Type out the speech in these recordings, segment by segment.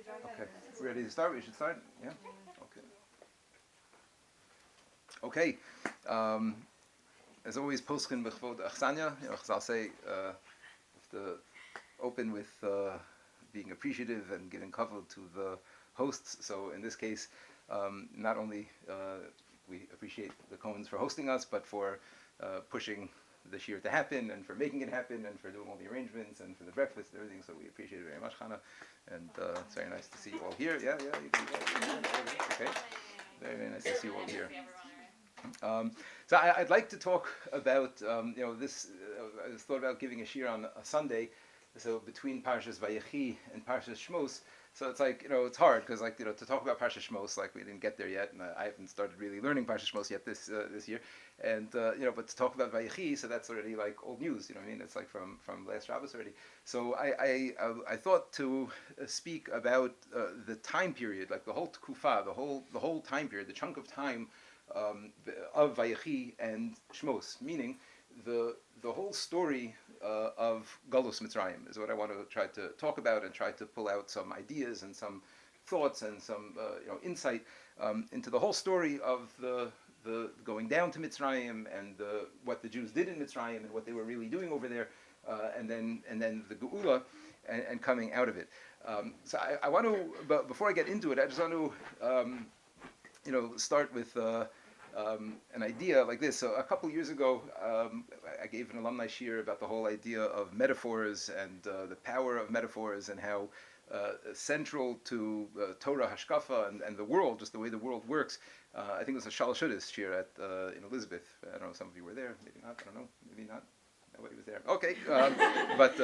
Okay, ready to start? We should start? Yeah? Okay. As always, Poskin b'chvod Achsanya. I'll say, to open with being appreciative and giving kavod to the hosts. So in this case, not only we appreciate the Cohens for hosting us, but for pushing the Shiur to happen, and for making it happen, and for doing all the arrangements, and for the breakfast and everything. So we appreciate it very much, Chana. And it's very nice to see you all here. Yeah, you can, okay. Very, very nice to see you all here. So I'd like to talk about, this. I was thought about giving a shiur on a Sunday, so between Parshas Vayechi and Parshas Shmos. So it's like, it's hard because to talk about Parshas Shmos, we didn't get there yet, and I haven't started really learning Parshas Shmos yet this year, and but to talk about Vayechi, so that's already like old news. You know what I mean? It's like from last Shabbos already. So I thought to speak about the time period, like the whole tkufa, the whole time period, the chunk of time of Vayechi and Shmos, meaning the whole story of Galus Mitzrayim is what I want to try to talk about, and try to pull out some ideas and some thoughts and some insight into the whole story of the going down to Mitzrayim, and what the Jews did in Mitzrayim and what they were really doing over there, and then the Geula and coming out of it. So I want to, but before I get into it, I just want to start with an idea like this. So a couple years ago, I gave an alumni shiur about the whole idea of metaphors and the power of metaphors, and how central to Torah Hashkafa and the world, just the way the world works. I think it was a Shalosh Shudas shiur at in Elizabeth. I don't know, some of you were there, maybe not, I don't know, maybe not. Nobody was there. Okay, but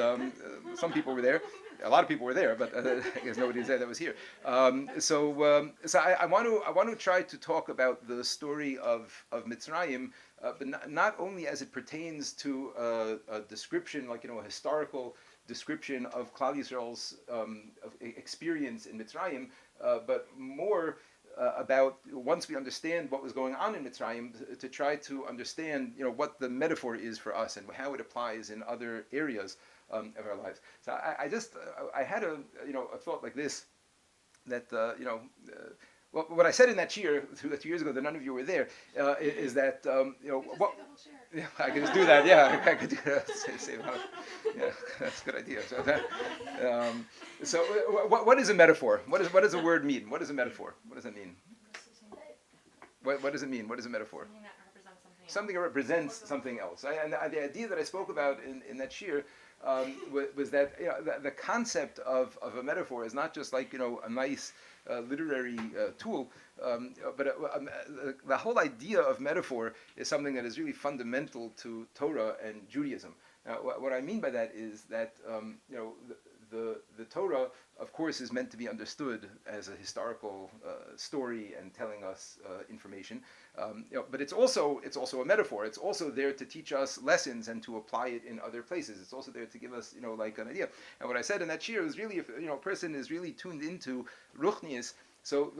some people were there. A lot of people were there, but I guess nobody was there that was here. So I want to try to talk about the story of Mitzrayim, but not only as it pertains to a description, a historical description of Klal Yisrael's experience in Mitzrayim, but more about, once we understand what was going on in Mitzrayim, to try to understand, what the metaphor is for us and how it applies in other areas of our lives. So I had a thought like this, that well, what I said in that shiur 2 years ago that none of you were there is that what. Yeah, I can just do that. Yeah, I could do that. Yeah, that's a good idea. So what is a metaphor? What does a word mean? What is a metaphor? What does it mean? What does it mean? What is a metaphor? Something that represents something else. And the idea that I spoke about in that shiur was that the concept of a metaphor is not just like a nice literary tool, but the whole idea of metaphor is something that is really fundamental to Torah and Judaism. Now, what I mean by that is that the Torah, of course, is meant to be understood as a historical story and telling us information, but it's also a metaphor. It's also there to teach us lessons and to apply it in other places. It's also there to give us like an idea. And what I said in that shiur is really, if a person is really tuned into Ruchnius, so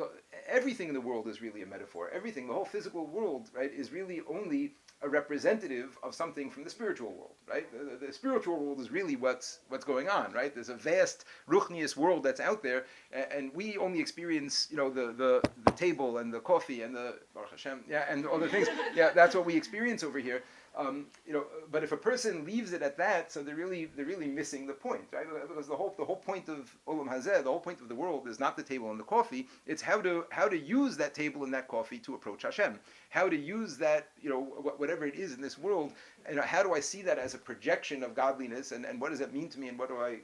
everything in the world is really a metaphor. Everything, the whole physical world, right, is really only a representative of something from the spiritual world, right? The spiritual world is really what's going on, right? There's a vast Ruchnius world that's out there, and we only experience, the table and the coffee and the Baruch Hashem, and all the things. Yeah, that's what we experience over here. But if a person leaves it at that, so they're really missing the point, right? Because the whole point of Olam Hazeh, the whole point of the world is not the table and the coffee. It's how to use that table and that coffee to approach Hashem. How to use that, whatever it is in this world, and how do I see that as a projection of godliness, and what does that mean to me, and what do I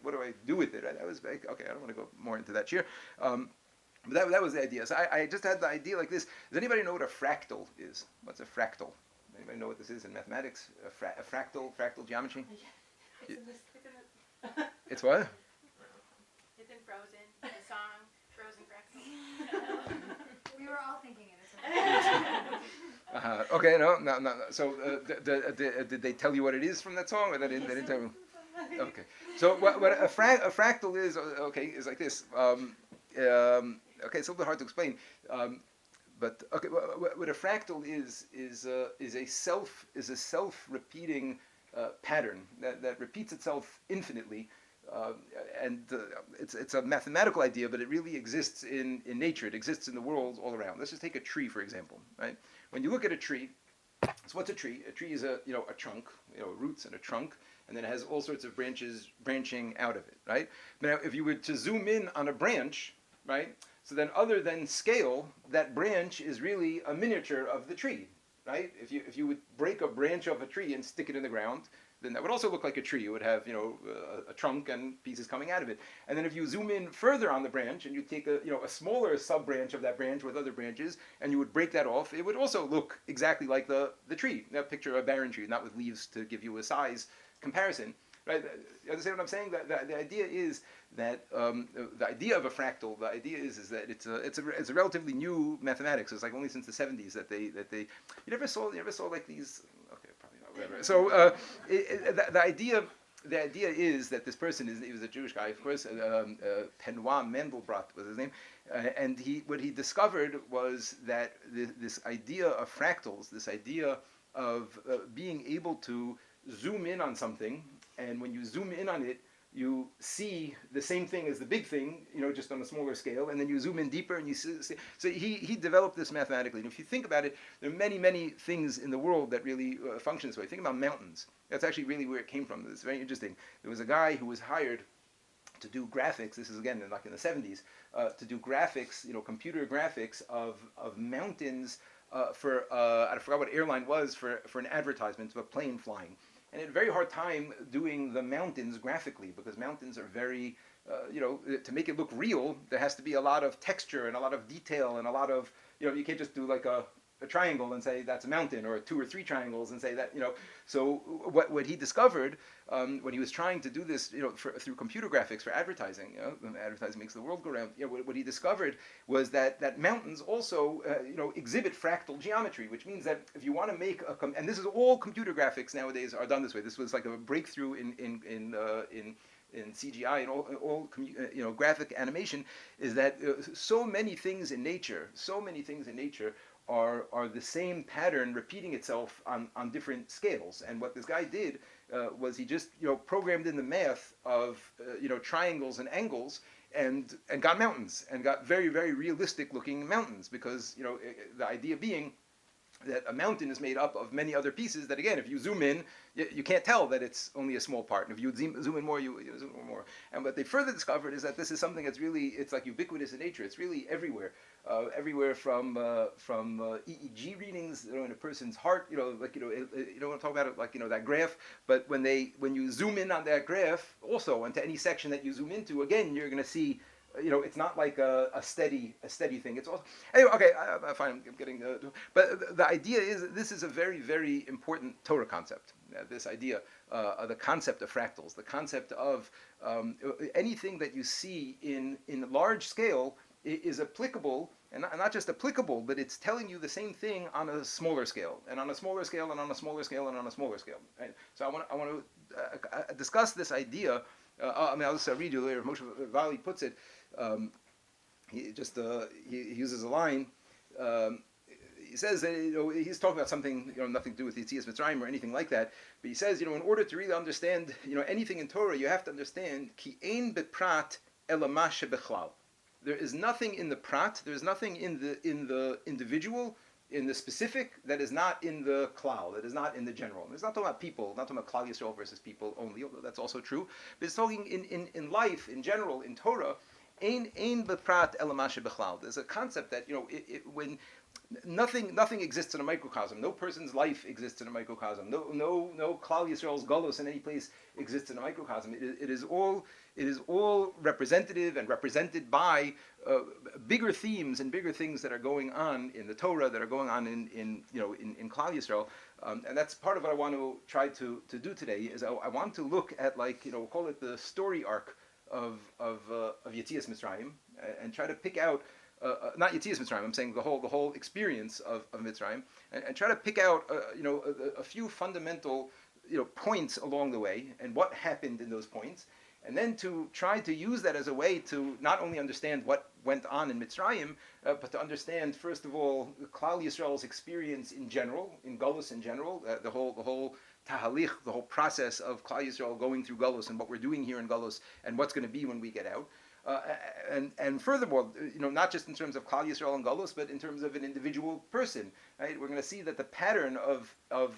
do with it? That was okay. I don't want to go more into that shiur. But that was the idea. So I just had the idea like this. Does anybody know what a fractal is? What's a fractal? Anybody know what this is in mathematics? A fractal geometry? It's what? It's in Frozen, the song Frozen Fractal. We were all thinking it. Okay, no. So did they tell you what it is from that song, or they didn't tell you? Okay. So what a fractal is? Okay, is like this. Okay, it's a little bit hard to explain. But okay, what a fractal is a self-repeating pattern that repeats itself infinitely Uh, it's a mathematical idea, but it really exists in nature. It exists in the world all around. Let's just take a tree, for example, right? When you look at a tree, so what's a tree? A tree is a trunk, roots and a trunk, and then it has all sorts of branches branching out of it, right? Now, if you were to zoom in on a branch, right? So then, other than scale, that branch is really a miniature of the tree, right? If you would break a branch of a tree and stick it in the ground, then that would also look like a tree. It would have, a trunk and pieces coming out of it. And then if you zoom in further on the branch and you take a smaller sub-branch of that branch with other branches and you would break that off, it would also look exactly like the tree. Now picture a barren tree, not with leaves to give you a size comparison. Right? You understand what I'm saying? The idea is that the idea of a fractal, the idea is that it's a relatively new mathematics. It's like only since the 70s that they you never saw like these. Okay, probably not. Whatever. So the idea is that this person he was a Jewish guy, of course. Benoit Mandelbrot was his name, and what he discovered was that this idea of fractals, this idea of being able to zoom in on something, and when you zoom in on it, you see the same thing as the big thing, just on a smaller scale, and then you zoom in deeper and you see. So he developed this mathematically. And if you think about it, there are many, many things in the world that really function this way. Think about mountains. That's actually really where it came from. It's very interesting. There was a guy who was hired to do graphics. This is again like in the 70s, to do graphics, computer graphics of mountains for I forgot what airline was for an advertisement of a plane flying. And he had a very hard time doing the mountains graphically because mountains are very, to make it look real, there has to be a lot of texture and a lot of detail and a lot of, you can't just do like a triangle and say that's a mountain, or 2 or 3 triangles and say that, So what he discovered when he was trying to do this, through computer graphics for advertising, advertising makes the world go round. What he discovered was that mountains also, exhibit fractal geometry, which means that if you want to make and this is all computer graphics nowadays are done this way. This was like a breakthrough in CGI and all graphic animation, is that so many things in nature are the same pattern repeating itself on different scales. And what this guy did was he just programmed in the math of triangles and angles and got mountains, and got very, very realistic looking mountains, because the idea being that a mountain is made up of many other pieces that, again, if you zoom in, you can't tell that it's only a small part. And if you zoom in more, you zoom in more. And what they further discovered is that this is something that's really, it's like ubiquitous in nature. It's really everywhere. Everywhere from EEG readings, in a person's heart, you don't want to talk about it like, that graph, but when you zoom in on that graph, also into any section that you zoom into, again, you're going to see, it's not like a steady thing. It's also, anyway, okay, I'm fine, I'm getting, but the idea is, this is a very, very important Torah concept. This idea of the concept of fractals, the concept of anything that you see in large scale is applicable, and not just applicable, but it's telling you the same thing on a smaller scale, and on a smaller scale, and on a smaller scale, and on a smaller scale. Right? So I want to discuss this idea. I'll just read you later. Moshe Vali puts it. He uses a line. He says that he's talking about something nothing to do with Yetzias Mitzrayim or anything like that. But he says in order to really understand anything in Torah, you have to understand ki ein beprat elama shebechlal. There is nothing in the prat. There is nothing in the individual, in the specific, that is not in the klal, that is not in the general. It's not talking about people, not talking about Klal Yisrael versus people only, although that's also true. But it's talking in life, in general, in Torah. Ein beprat elama shebechlal. There's a concept that when nothing exists in a microcosm. No person's life exists in a microcosm. No Klal Yisrael's galus in any place exists in a microcosm. It is all representative and represented by bigger themes and bigger things that are going on in the Torah, that are going on in Klal Yisrael, and that's part of what I want to try to do today. Is I want to look at, we'll call it the story arc of Yetzias Mitzrayim, and try to pick out. Not Yetzias Mitzrayim. I'm saying the whole experience of Mitzrayim, and try to pick out a few fundamental points along the way, and what happened in those points, and then to try to use that as a way to not only understand what went on in Mitzrayim, but to understand first of all Klal Yisrael's experience in general, in Golus in general, the whole tahalich, the whole process of Klal Yisrael going through Galus and what we're doing here in Galus and what's going to be when we get out. And furthermore, not just in terms of Klal Yisrael and Galus, but in terms of an individual person, right? We're going to see that the pattern of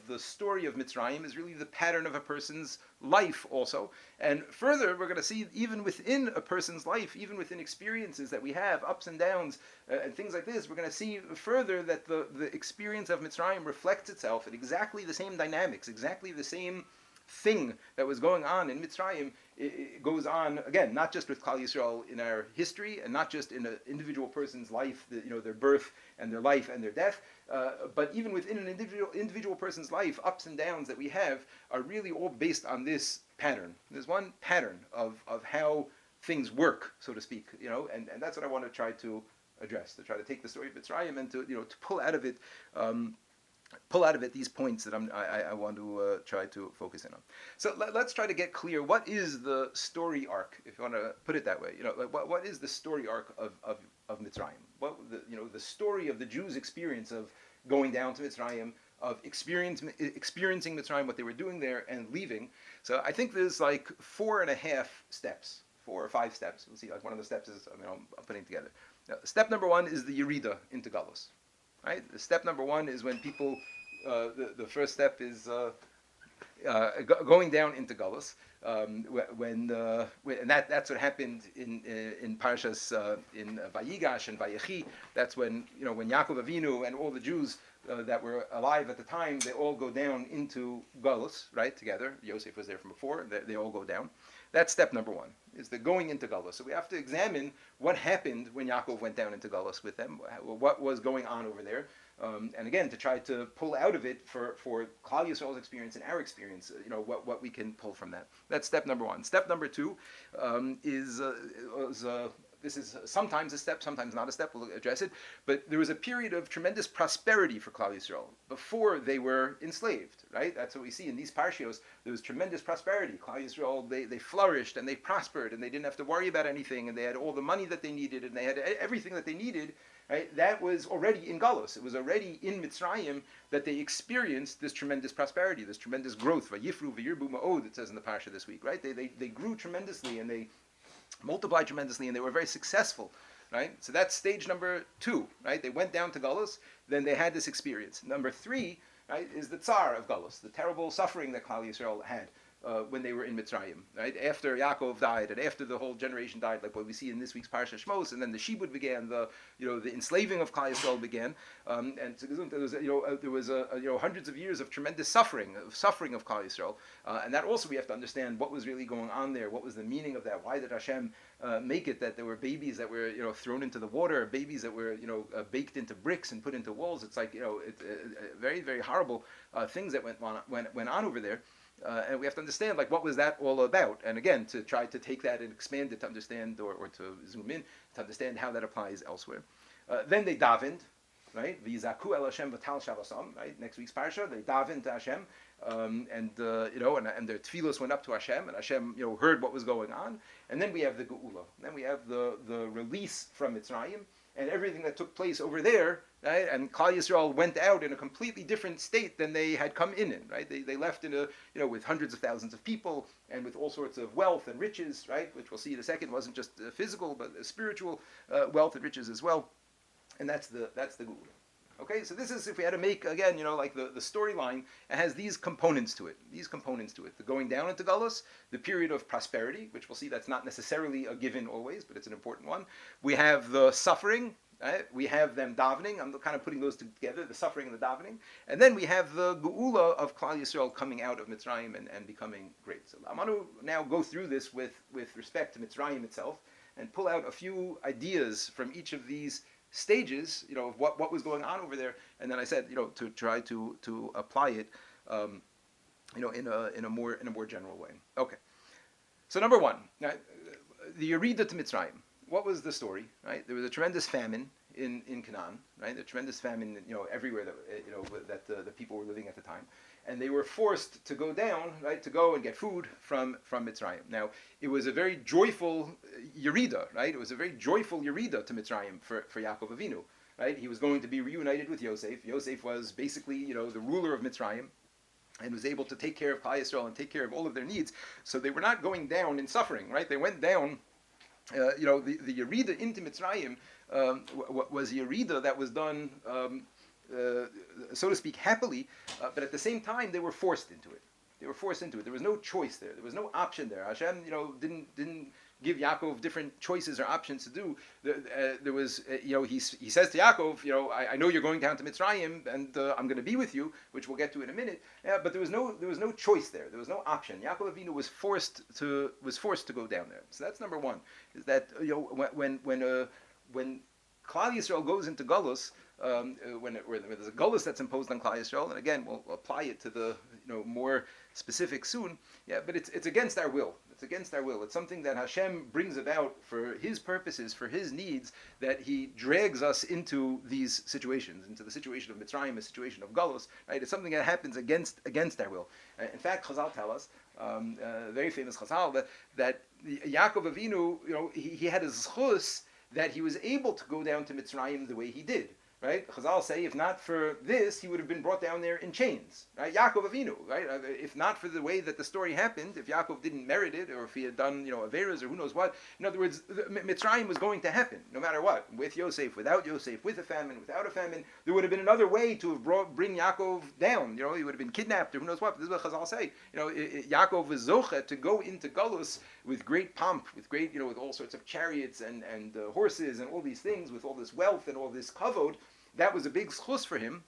the story of Mitzrayim is really the pattern of a person's life also. And further, we're going to see even within a person's life, even within experiences that we have, ups and downs, and things like this, we're going to see further that the experience of Mitzrayim reflects itself in exactly the same dynamics, exactly the same thing that was going on in Mitzrayim. It goes on again, not just with Klal Yisrael in our history, and not just in an individual person's life, their birth and their life and their death, but even within an individual person's life, ups and downs that we have are really all based on this pattern. There's one pattern of how things work, so to speak, and that's what I want to try to address, to try to take the story of Mitzrayim and to pull out of it. These points that I want to try to focus in on. So let's try to get clear. What is the story arc, if you want to put it that way? What is the story arc of Mitzrayim? What the story of the Jews' experience of going down to Mitzrayim, of experiencing Mitzrayim, what they were doing there, and leaving. So I think there's like 4.5 steps, 4 or 5 steps. We'll see. Like one of the steps is I'm putting together. Now, step number 1 is the Yerida into Galus. Right. Step number 1 is when people. The first step is going down into Galus. And that's what happened in Parshas in Vayigash and Vayechi. That's when when Yaakov Avinu and all the Jews that were alive at the time, they all go down into Galus, right, together. Yosef was there from before. They all go down. That's step number 1, is the going into Galus. So we have to examine what happened when Yaakov went down into Galus with them, what was going on over there. And again, to try to pull out of it for Klal Yisrael's experience and our experience, what we can pull from that. That's step number 1. Step number 2 is this is sometimes a step, sometimes not a step. We'll address it. But there was a period of tremendous prosperity for Klal Yisrael before they were enslaved, right? That's what we see in these parshios. There was tremendous prosperity. Klal Yisrael, they flourished and they prospered and they didn't have to worry about anything, and they had all the money that they needed and they had everything that they needed. Right? That was already in Galus. It was already in Mitzrayim that they experienced this tremendous prosperity, this tremendous growth. Vayifru v'yirbu ma'od, it says in the parsha this week. Right? They grew tremendously and they multiplied tremendously and they were very successful. Right? So that's stage number 2. Right? They went down to Galus, then they had this experience. Number 3, right, is the tsar of Galus, the terrible suffering that Klal Yisrael had. When they were in Mitzrayim, right? After Yaakov died and after the whole generation died, like what we see in this week's Parsha Shmos, and then the Shibud began, the enslaving of Klal Yisrael began, and there was hundreds of years of tremendous suffering of Klal Yisrael, and that also we have to understand what was really going on there, what was the meaning of that, why did Hashem make it that there were babies that were thrown into the water, babies that were baked into bricks and put into walls. It's like very, very horrible things that went on over there. And we have to understand, like, what was that all about? And again, to try to take that and expand it to understand, or to zoom in, to understand how that applies elsewhere. Then they davened, right? V'yizaku el Hashem v'tal shavasam, right? Next week's parsha, they davened to Hashem, and their tefillos went up to Hashem, and Hashem, heard what was going on. And then we have the geula. Then we have the release from Mitzrayim, and everything that took place over there, right? And Klal Yisrael went out in a completely different state than they had come in, right? They left in with hundreds of thousands of people and with all sorts of wealth and riches, right? Which we'll see in a second wasn't just physical, but spiritual wealth and riches as well. And that's the Geula. Okay, so this is, if we had to make, again, like the storyline, it has these components to it. The going down into Galus, the period of prosperity, which we'll see that's not necessarily a given always, but it's an important one. We have the suffering, right? We have them davening. I'm kind of putting those together, the suffering and the davening. And then we have the Geula of Klal Yisrael coming out of Mitzrayim and becoming great. So I'm going to now go through this with respect to Mitzrayim itself and pull out a few ideas from each of these stages, of what was going on over there, and then I said, to try to apply it, in a more general way. Okay, so number 1, now, the Yerida to Mitzrayim. What was the story? Right, there was a tremendous famine in Canaan. Right, a tremendous famine, everywhere that the people were living at the time. And they were forced to go down, right, to go and get food from Mitzrayim. Now, it was a very joyful Yerida, right? It was a very joyful Yerida to Mitzrayim for Yaakov Avinu, right? He was going to be reunited with Yosef. Yosef was basically, the ruler of Mitzrayim. and was able to take care of Klal Yisrael and take care of all of their needs. So they were not going down in suffering, right? They went down. The Yerida into Mitzrayim was a Yerida that was done, so to speak, happily, but at the same time they were forced into it. They were forced into it. There was no choice there. There was no option there. Hashem, didn't give Yaakov different choices or options to do. There was, he says to Yaakov, I know you're going down to Mitzrayim, and I'm going to be with you, which we'll get to in a minute. But there was no choice there. There was no option. Yaakov Avinu was forced to go down there. So that's number one. Is that when Klal Yisrael goes into Galus, when there's a Galus that's imposed on Klal Yisrael, and again we'll apply it to the more specific soon. Yeah, but it's against our will. It's against our will. It's something that Hashem brings about for His purposes, for His needs, that He drags us into these situations, into the situation of Mitzrayim, a situation of Galus. Right? It's something that happens against our will. In fact, Chazal tell us, very famous Chazal, that Yaakov Avinu, he had a zchus that he was able to go down to Mitzrayim the way he did. Right? Chazal say, if not for this, he would have been brought down there in chains. Right? Yaakov Avinu, right? If not for the way that the story happened, if Yaakov didn't merit it, or if he had done, Averas or who knows what, in other words, Mitzrayim was going to happen, no matter what. With Yosef, without Yosef, with a famine, without a famine, there would have been another way to have bring Yaakov down. He would have been kidnapped, or who knows what. But this is what Chazal say. Yaakov was zoche to go into Galus with great pomp, with great, with all sorts of chariots and horses and all these things, with all this wealth and all this kavod. That was a big schus for him,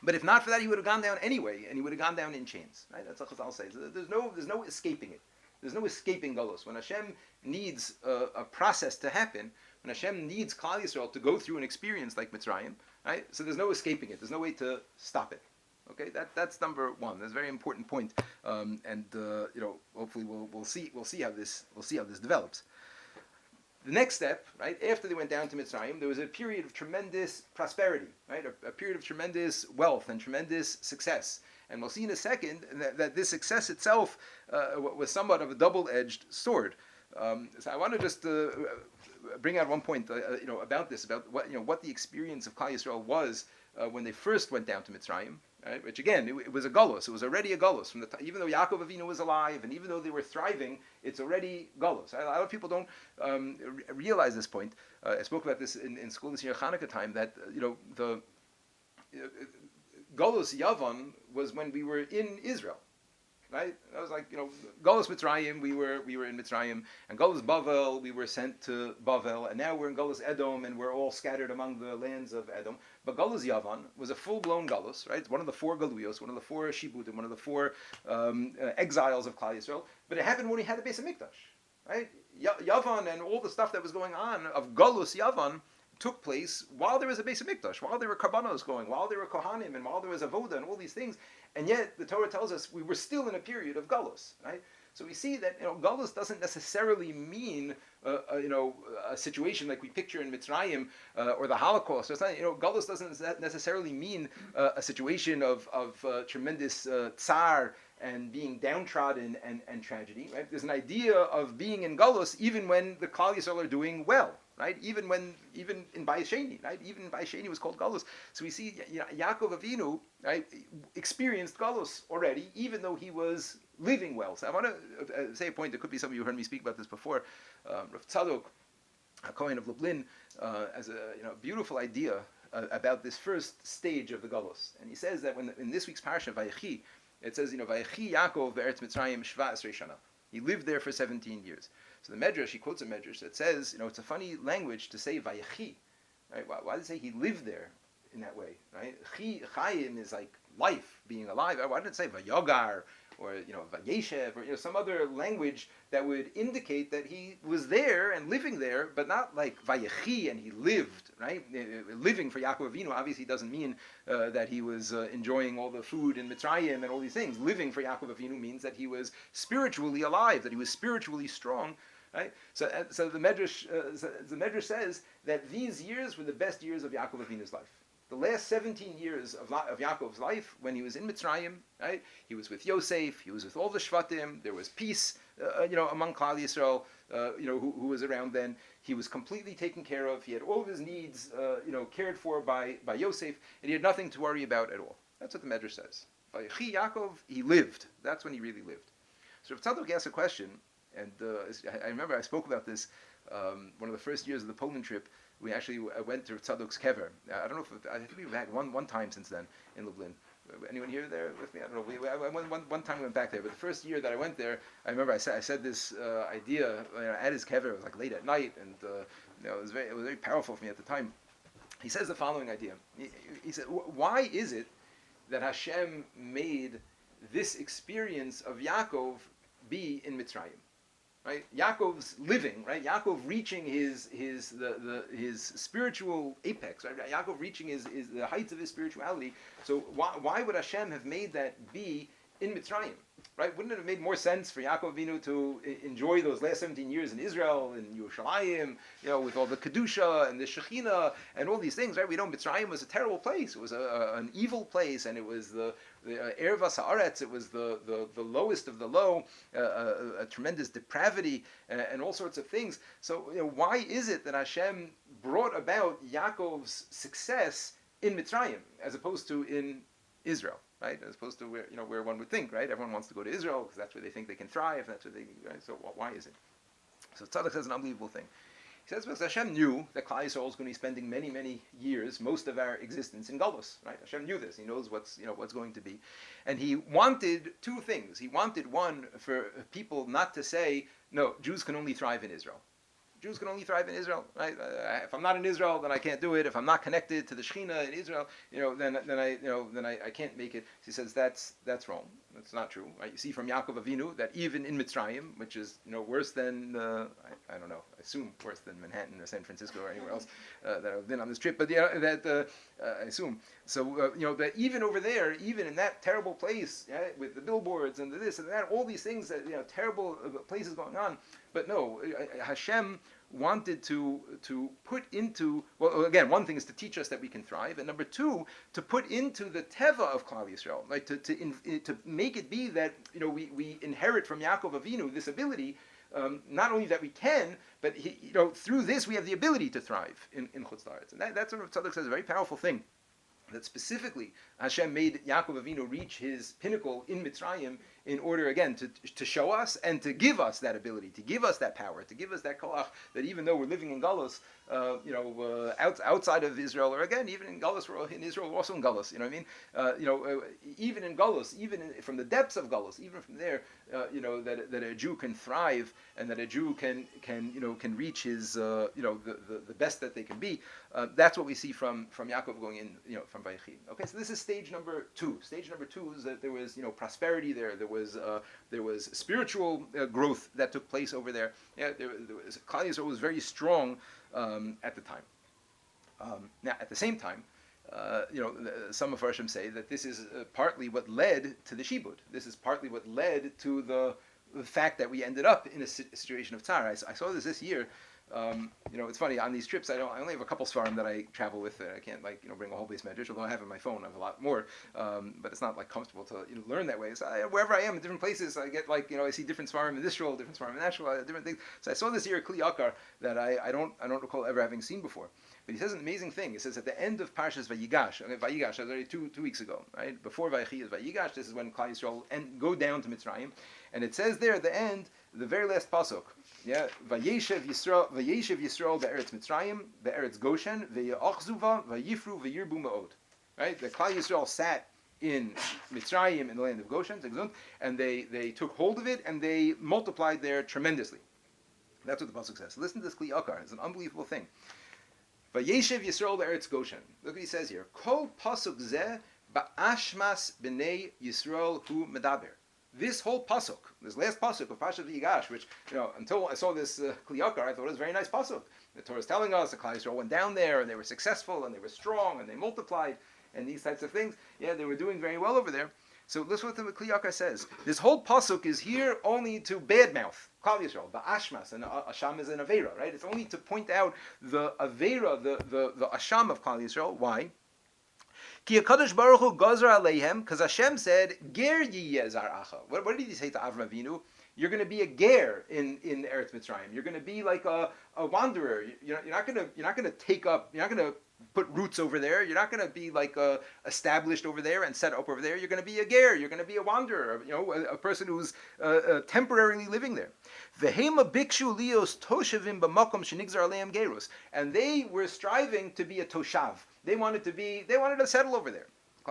but if not for that, he would have gone down anyway, and he would have gone down in chains. Right? That's what Chazal says. There's no escaping it. There's no escaping Galus. When Hashem needs a process to happen, when Hashem needs Klal Yisrael to go through an experience like Mitzrayim, right? So there's no escaping it. There's no way to stop it. Okay, that's number one. That's a very important point, and hopefully we'll see how this develops. The next step, right, after they went down to Mitzrayim, there was a period of tremendous prosperity, right, a period of tremendous wealth and tremendous success. And we'll see in a second that this success itself was somewhat of a double-edged sword. So I want to just bring out one point, about this, about what the experience of Klal Yisrael was when they first went down to Mitzrayim. Right? Which again, it was a galus. It was already a galus from the time. Even though Yaakov Avinu was alive, and even though they were thriving, it's already galus. A lot of people don't realize this point. I spoke about this in school this year, Hanukkah time. That the galus Yavan was when we were in Israel. Right? I was like, Galus Mitzrayim, we were in Mitzrayim, and Galus Bavel, we were sent to Bavel, and now we're in Galus Edom, and we're all scattered among the lands of Edom. But Galus Yavan was a full-blown Galus, right? It's one of the four Galuyos, one of the four Shibudim, one of the four exiles of Klal Yisrael. But it happened when we had the Beis Hamikdash, right? Yavan and all the stuff that was going on of Galus Yavan took place while there was a Beis Hamikdash, while there were karbanos going, while there were kohanim, and while there was avoda and all these things. And yet the Torah tells us we were still in a period of galus, right? So we see that galus doesn't necessarily mean a situation like we picture in Mitzrayim or the Holocaust. So it's not, galus doesn't necessarily mean a situation of tremendous tsar and being downtrodden and tragedy, right? There's an idea of being in galus even when the Klal Yisrael are doing well. Right, even in Bayis Sheni, right, even Bayis Sheni was called Galus. So we see, Yaakov Avinu, right, experienced Galus already, even though he was living well. So I want to say a point. There could be some of you who heard me speak about this before. Rav Tzadok, Cohen of Lublin, as a beautiful idea about this first stage of the Galus, and he says that when in this week's parasha Vayechi, it says, Vayechi Yaakov be'Eretz Mitzrayim shva esrei shana. He lived there for 17 years. So the Medrash, he quotes a Medrash that says, it's a funny language to say Vayechi, right? Why does it say he lived there in that way, right? Chayim is like life, being alive. Why did it say Vayogar or Vayeshev or some other language that would indicate that he was there and living there, but not like Vayechi and he lived, right? Living for Yaakov Avinu obviously doesn't mean that he was enjoying all the food in Mitzrayim and all these things. Living for Yaakov Avinu means that he was spiritually alive, that he was spiritually strong. Right? So the Medrash says that these years were the best years of Yaakov Avinu's life. The last 17 years of Yaakov's life, when he was in Mitzrayim, right? He was with Yosef, he was with all the Shvatim, there was peace, among Klal Yisrael, who was around then. He was completely taken care of. He had all of his needs, cared for by Yosef, and he had nothing to worry about at all. That's what the Medrash says. Vayechi Yaakov, he lived. That's when he really lived. So Rav Tzadok asked a question, and I remember I spoke about this one of the first years of the Poland trip. We actually went to Rav Tzadok's kever. I don't know if I think we've had one time since then in Lublin. Anyone here there with me? I don't know. One time we went back there, but the first year that I went there, I remember I said this idea at his kever. It was like late at night, and it was very powerful for me at the time. He says the following idea. He said, "Why is it that Hashem made this experience of Yaakov be in Mitzrayim? Right? Yaakov's living, right? Yaakov reaching his spiritual apex, right? Yaakov reaching the heights of his spirituality. So why would Hashem have made that be in Mitzrayim? Right? Wouldn't it have made more sense for Yaakov Avinu to enjoy those last 17 years in Israel, in Yerushalayim, with all the Kedusha and the Shekhinah and all these things, right? We know Mitzrayim was a terrible place. It was an evil place, and it was the Ervas Haaretz. It was the lowest of the low, a tremendous depravity, and all sorts of things. So why is it that Hashem brought about Yaakov's success in Mitzrayim as opposed to in Israel? Right, as opposed to where one would think, right? Everyone wants to go to Israel because that's where they think they can thrive. That's where they. Right? So why is it? So Tzadok says an unbelievable thing. He says because Hashem knew that Klal Yisrael is going to be spending many years, most of our existence in Galus. Right? Hashem knew this. He knows what's going to be, and He wanted two things. He wanted one for people not to say, no, Jews can only thrive in Israel. Jews can only thrive in Israel, right? If I'm not in Israel, then I can't do it. If I'm not connected to the Shekhinah in Israel, then I can't make it. He says that's wrong. That's not true. Right? You see from Yaakov Avinu that even in Mitzrayim, which is worse than I don't know, I assume worse than Manhattan or San Francisco or anywhere else that I've been on this trip, but I assume. So that even over there, even in that terrible place, with the billboards and the this and that, all these things that terrible places going on, but no, Hashem wanted to put into, well, again, one thing is to teach us that we can thrive, and number two, to put into the teva of Klal Yisrael, right? To make it be that we inherit from Yaakov Avinu this ability, not only that we can, but through this we have the ability to thrive in Chutz La'aretz, and that's what Tzadok says, a very powerful thing. That specifically Hashem made Yaakov Avinu reach his pinnacle in Mitzrayim in order, again, to show us and to give us that ability, to give us that power, to give us that koach, that even though we're living in Galus, outside of Israel, or again, even in Galus, we're in Israel, we're also in Galus, even in Galus, from the depths of Galus, even from there, that a Jew can thrive, and that a Jew can reach his, the best that they can be. That's what we see from Yaakov going in, from Vayechi. Okay, so this is stage number two. Stage number two is that there was, prosperity there. There was spiritual growth that took place over there. Klal Yisrael was very strong at the time. Now, at the same time, some of Farshim say that this is partly what led to the Shibud. This is partly what led to the fact that we ended up in a situation of tzar. I saw this year. It's funny, on these trips I only have a couple svarim that I travel with. I can't bring a whole base medrash, although I have on my phone I have a lot more, but it's not comfortable to learn that way. So wherever I am in different places, I get I see different svarim in this role, different svarim in that role, different things. So I saw this year a Kli Yakar that I don't recall ever having seen before. But he says an amazing thing. He says at the end of Parshas Vayigash, Vayigash, already two weeks ago, right? Before Vayechi is Vayigash. This is when Klal Yisrael go down to Mitzrayim, and it says there at the end, the very last pasuk, Vayeshev Yisrael be'eretz Mitzrayim, be'eretz Goshen, ve'yachzuva, vayifru, ve'yirbu ma'od. Right? The Klal Yisrael sat in Mitzrayim, in the land of Goshen, and they took hold of it and they multiplied there tremendously. That's what the pasuk says. So listen to this Kli Yakar. It's an unbelievable thing. Vayeshev Yisrael be'eretz Goshen. Look what he says here. Kol pasuk zeh ba'ashmas b'nei Yisrael hu medaber. This whole pasuk, this last pasuk of Parashat Vayigash, which until I saw this Kli Yakar, I thought it was a very nice pasuk. The Torah is telling us the Klal Yisrael went down there and they were successful and they were strong and they multiplied and these types of things. Yeah, they were doing very well over there. So listen what the Kli Yakar says. This whole pasuk is here only to badmouth Klal Yisrael, the ashmas, and asham is an avera, right? It's only to point out the avera, the asham of Klal Yisrael. Why? Ki HaKadosh Baruch Hu Gazar Aleihem, because Hashem said, Ger yiyeh zaracha. What did he say to Avram Avinu? You're going to be a ger in Eretz Mitzrayim. You're going to be like a wanderer. You're not going to take up. You're not going to put roots over there. You're not going to be like established over there and set up over there. You're going to be a ger. You're going to be a wanderer. A person who's temporarily living there. Vehema bikshu lios toshevim b'makom shenigzar aleim gerus, and they were striving to be a toshav. They wanted to settle over there.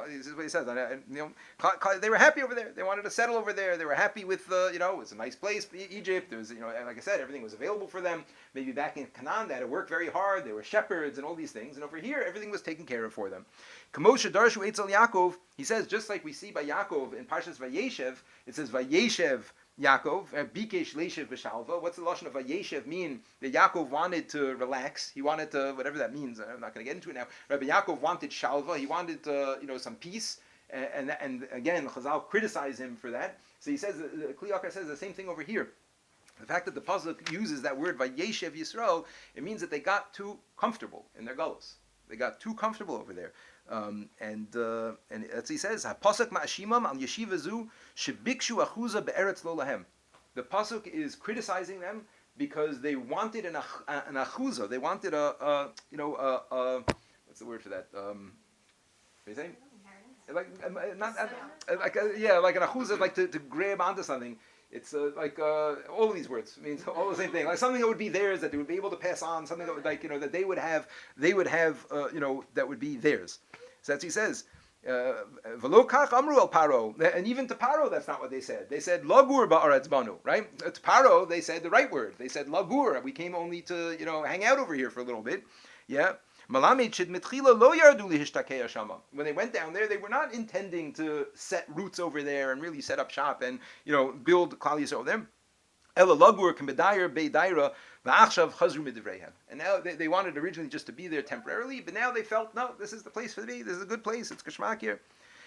This is what he says. They were happy over there. They wanted to settle over there. They were happy with, it was a nice place, Egypt. There was, like I said, everything was available for them. Maybe back in Canaan, they had to work very hard. They were shepherds and all these things. And over here, everything was taken care of for them. Kamosha darshu etzel Yaakov. He says, just like we see by Yaakov in Parshas Vayeshev, it says Vayeshev Yaakov, Bikesh Leishev B'Shalva. What's the lashon of Vayeshev mean? That Yaakov wanted to relax. He wanted to, whatever that means. I'm not going to get into it now. Rabbi Yaakov wanted Shalva. He wanted, some peace. And again, Chazal criticized him for that. So he says, Kli Yakar says the same thing over here. The fact that the pasuk uses that word Vayeshev Yisrael, it means that they got too comfortable in their galus. They got too comfortable over there. And as he says, "Pasuk ma'ashimam al yeshiva zu shebikshu achuza be'eretz lo lahem." The pasuk is criticizing them because they wanted an achuza. They wanted what's the word for that? What are you saying? Like an achuza, like to grab onto something. It's all of these words means all the same thing. Like something that would be theirs, that they would be able to pass on. Something that would that they would have, that would be theirs. So that's what he says. V'lo kach amru el Paro, and even to Paro, that's not what they said. They said lagur ba'aretz banu, right? To Paro, they said the right word. They said lagur. We came only to hang out over here for a little bit. Yeah. When they went down there, they were not intending to set roots over there and really set up shop and build Klal Yisrael there. And now they wanted originally just to be there temporarily, but now they felt, no, this is the place for me. This is a good place. It's Kashmak here.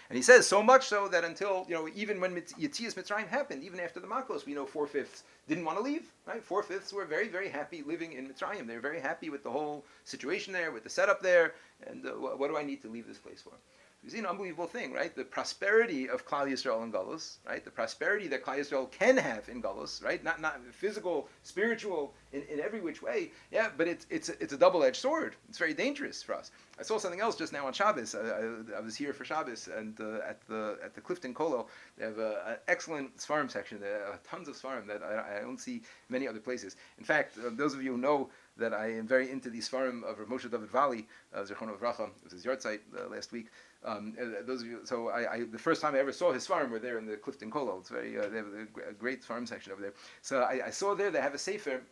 And he says so much so that until, even when Yetzias Mitzrayim happened, even after the Makos, we know 4/5 didn't want to leave, right? 4/5 were very, very happy living in Mitzrayim. They were very happy with the whole situation there, with the setup there, and what do I need to leave this place for? You see an unbelievable thing, right? The prosperity of Klal Yisrael in Galus, right? The prosperity that Klal Yisrael can have in Galus, right? Not physical, spiritual, in every which way. Yeah, but it's a double-edged sword. It's very dangerous for us. I saw something else just now on Shabbos. I was here for Shabbos, and at the Clifton Kolo, they have an excellent Svarim section. There are tons of Svarim that I don't see many other places. In fact, those of you who know that I am very into the Svarim of Rav Moshe David Valley, Zechrono Livracha. It was his yard site last week. Those of you, so I the first time I ever saw his Svarim were there in the Clifton Kolo. It's very they have a great Svarim section over there. So I saw there they have a sefer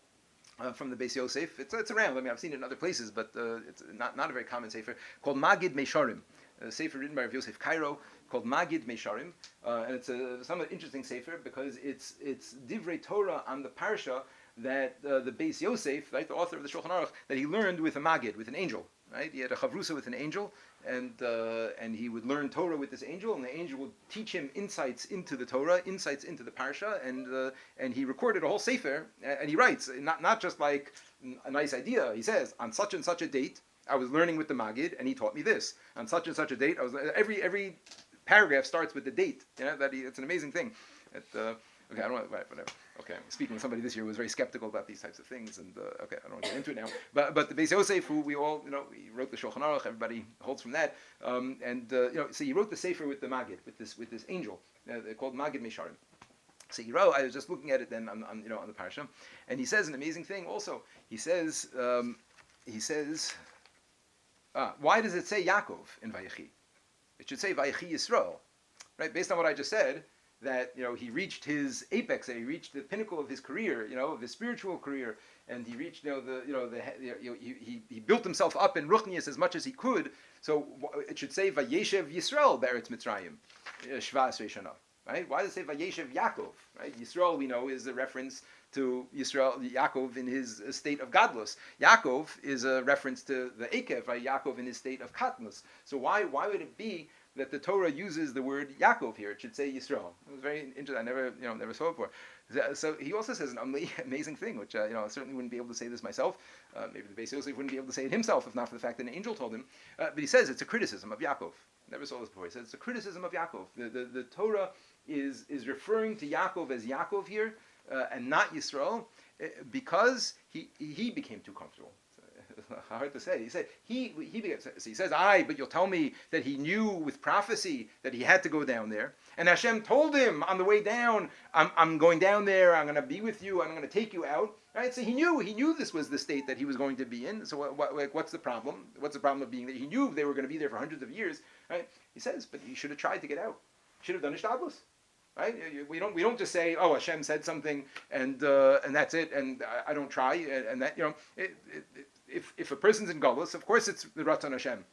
from the Beis Yosef. It's around. I mean, I've seen it in other places, but it's not a very common sefer called Magid Meisharim. A sefer written by Rav Yosef Cairo called Magid Meisharim, and it's a somewhat interesting sefer because it's Divrei Torah on the parsha that the Beis Yosef, right, the author of the Shulchan Aruch, that he learned with a Magid, with an angel. Right? He had a chavrusa with an angel, and he would learn Torah with this angel, and the angel would teach him insights into the Torah, insights into the parsha, and he recorded a whole sefer, and he writes, not just like a nice idea. He says, on such and such a date, I was learning with the Magid, and he taught me this. On such and such a date, I was every paragraph starts with the date. It's an amazing thing. Okay, I don't want to, whatever. Okay, speaking with somebody this year who was very skeptical about these types of things, and okay, I don't want to get into it now. But the Beis Yosef, who we all, he wrote the Shulchan Aruch. Everybody holds from that, so he wrote the sefer with the Magid, with this angel, called Magid Meisharim. So he wrote. I was just looking at it then on the parsha, and he says an amazing thing. Also, he says, why does it say Yaakov in Vayechi? It should say Vayechi Yisrael, right? Based on what I just said. That he reached his apex, he reached the pinnacle of his career, of his spiritual career, and he reached he built himself up in Ruchnius as much as he could. So it should say Vayeshev Yisrael Be'eretz Mitzrayim Shva Esrei Shana, right? Why does it say Vayeshev Yaakov? Right? Yisrael we know is a reference to Yisrael, Yaakov in his state of godless. Yaakov is a reference to the Ekev, right? Yaakov in his state of katnus. So why would it be that the Torah uses the word Yaakov here? It should say Yisrael. It was very interesting. I never saw it before. So he also says an amazing thing, which I certainly wouldn't be able to say this myself. Maybe the Beis Yosef wouldn't be able to say it himself if not for the fact that an angel told him. But he says it's a criticism of Yaakov. Never saw this before. He says it's a criticism of Yaakov. The Torah is referring to Yaakov as Yaakov here and not Yisrael because he became too comfortable. hard to say. He said so he says, but you'll tell me that he knew with prophecy that he had to go down there, and Hashem told him on the way down, I'm going down there, I'm going to be with you, I'm going to take you out. Right? So he knew this was the state that he was going to be in. So what's the problem? What's the problem of being that he knew they were going to be there for hundreds of years? Right? He says, but you should have tried to get out. You should have done ishtadlus. Right? We don't just say, oh, Hashem said something and that's it, and I don't try, and that, if a person's in Galus, of course it's the Ratzon Hashem.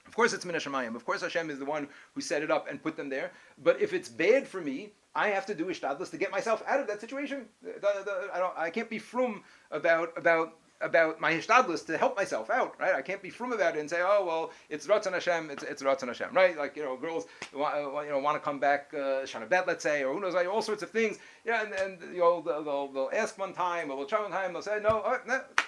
Of course it's Min HaShamayim. Of course Hashem is the one who set it up and put them there. But if it's bad for me, I have to do ishtadlus to get myself out of that situation. I can't be frum about my ishtadlus to help myself out, right? I can't be frum about it and say, oh well, it's Ratzon Hashem, it's Ratzon Hashem, right? Like girls, want to come back Shana Bet, let's say, or who knows, all sorts of things. Yeah, and they'll ask one time, or they'll try one time, they'll say, no,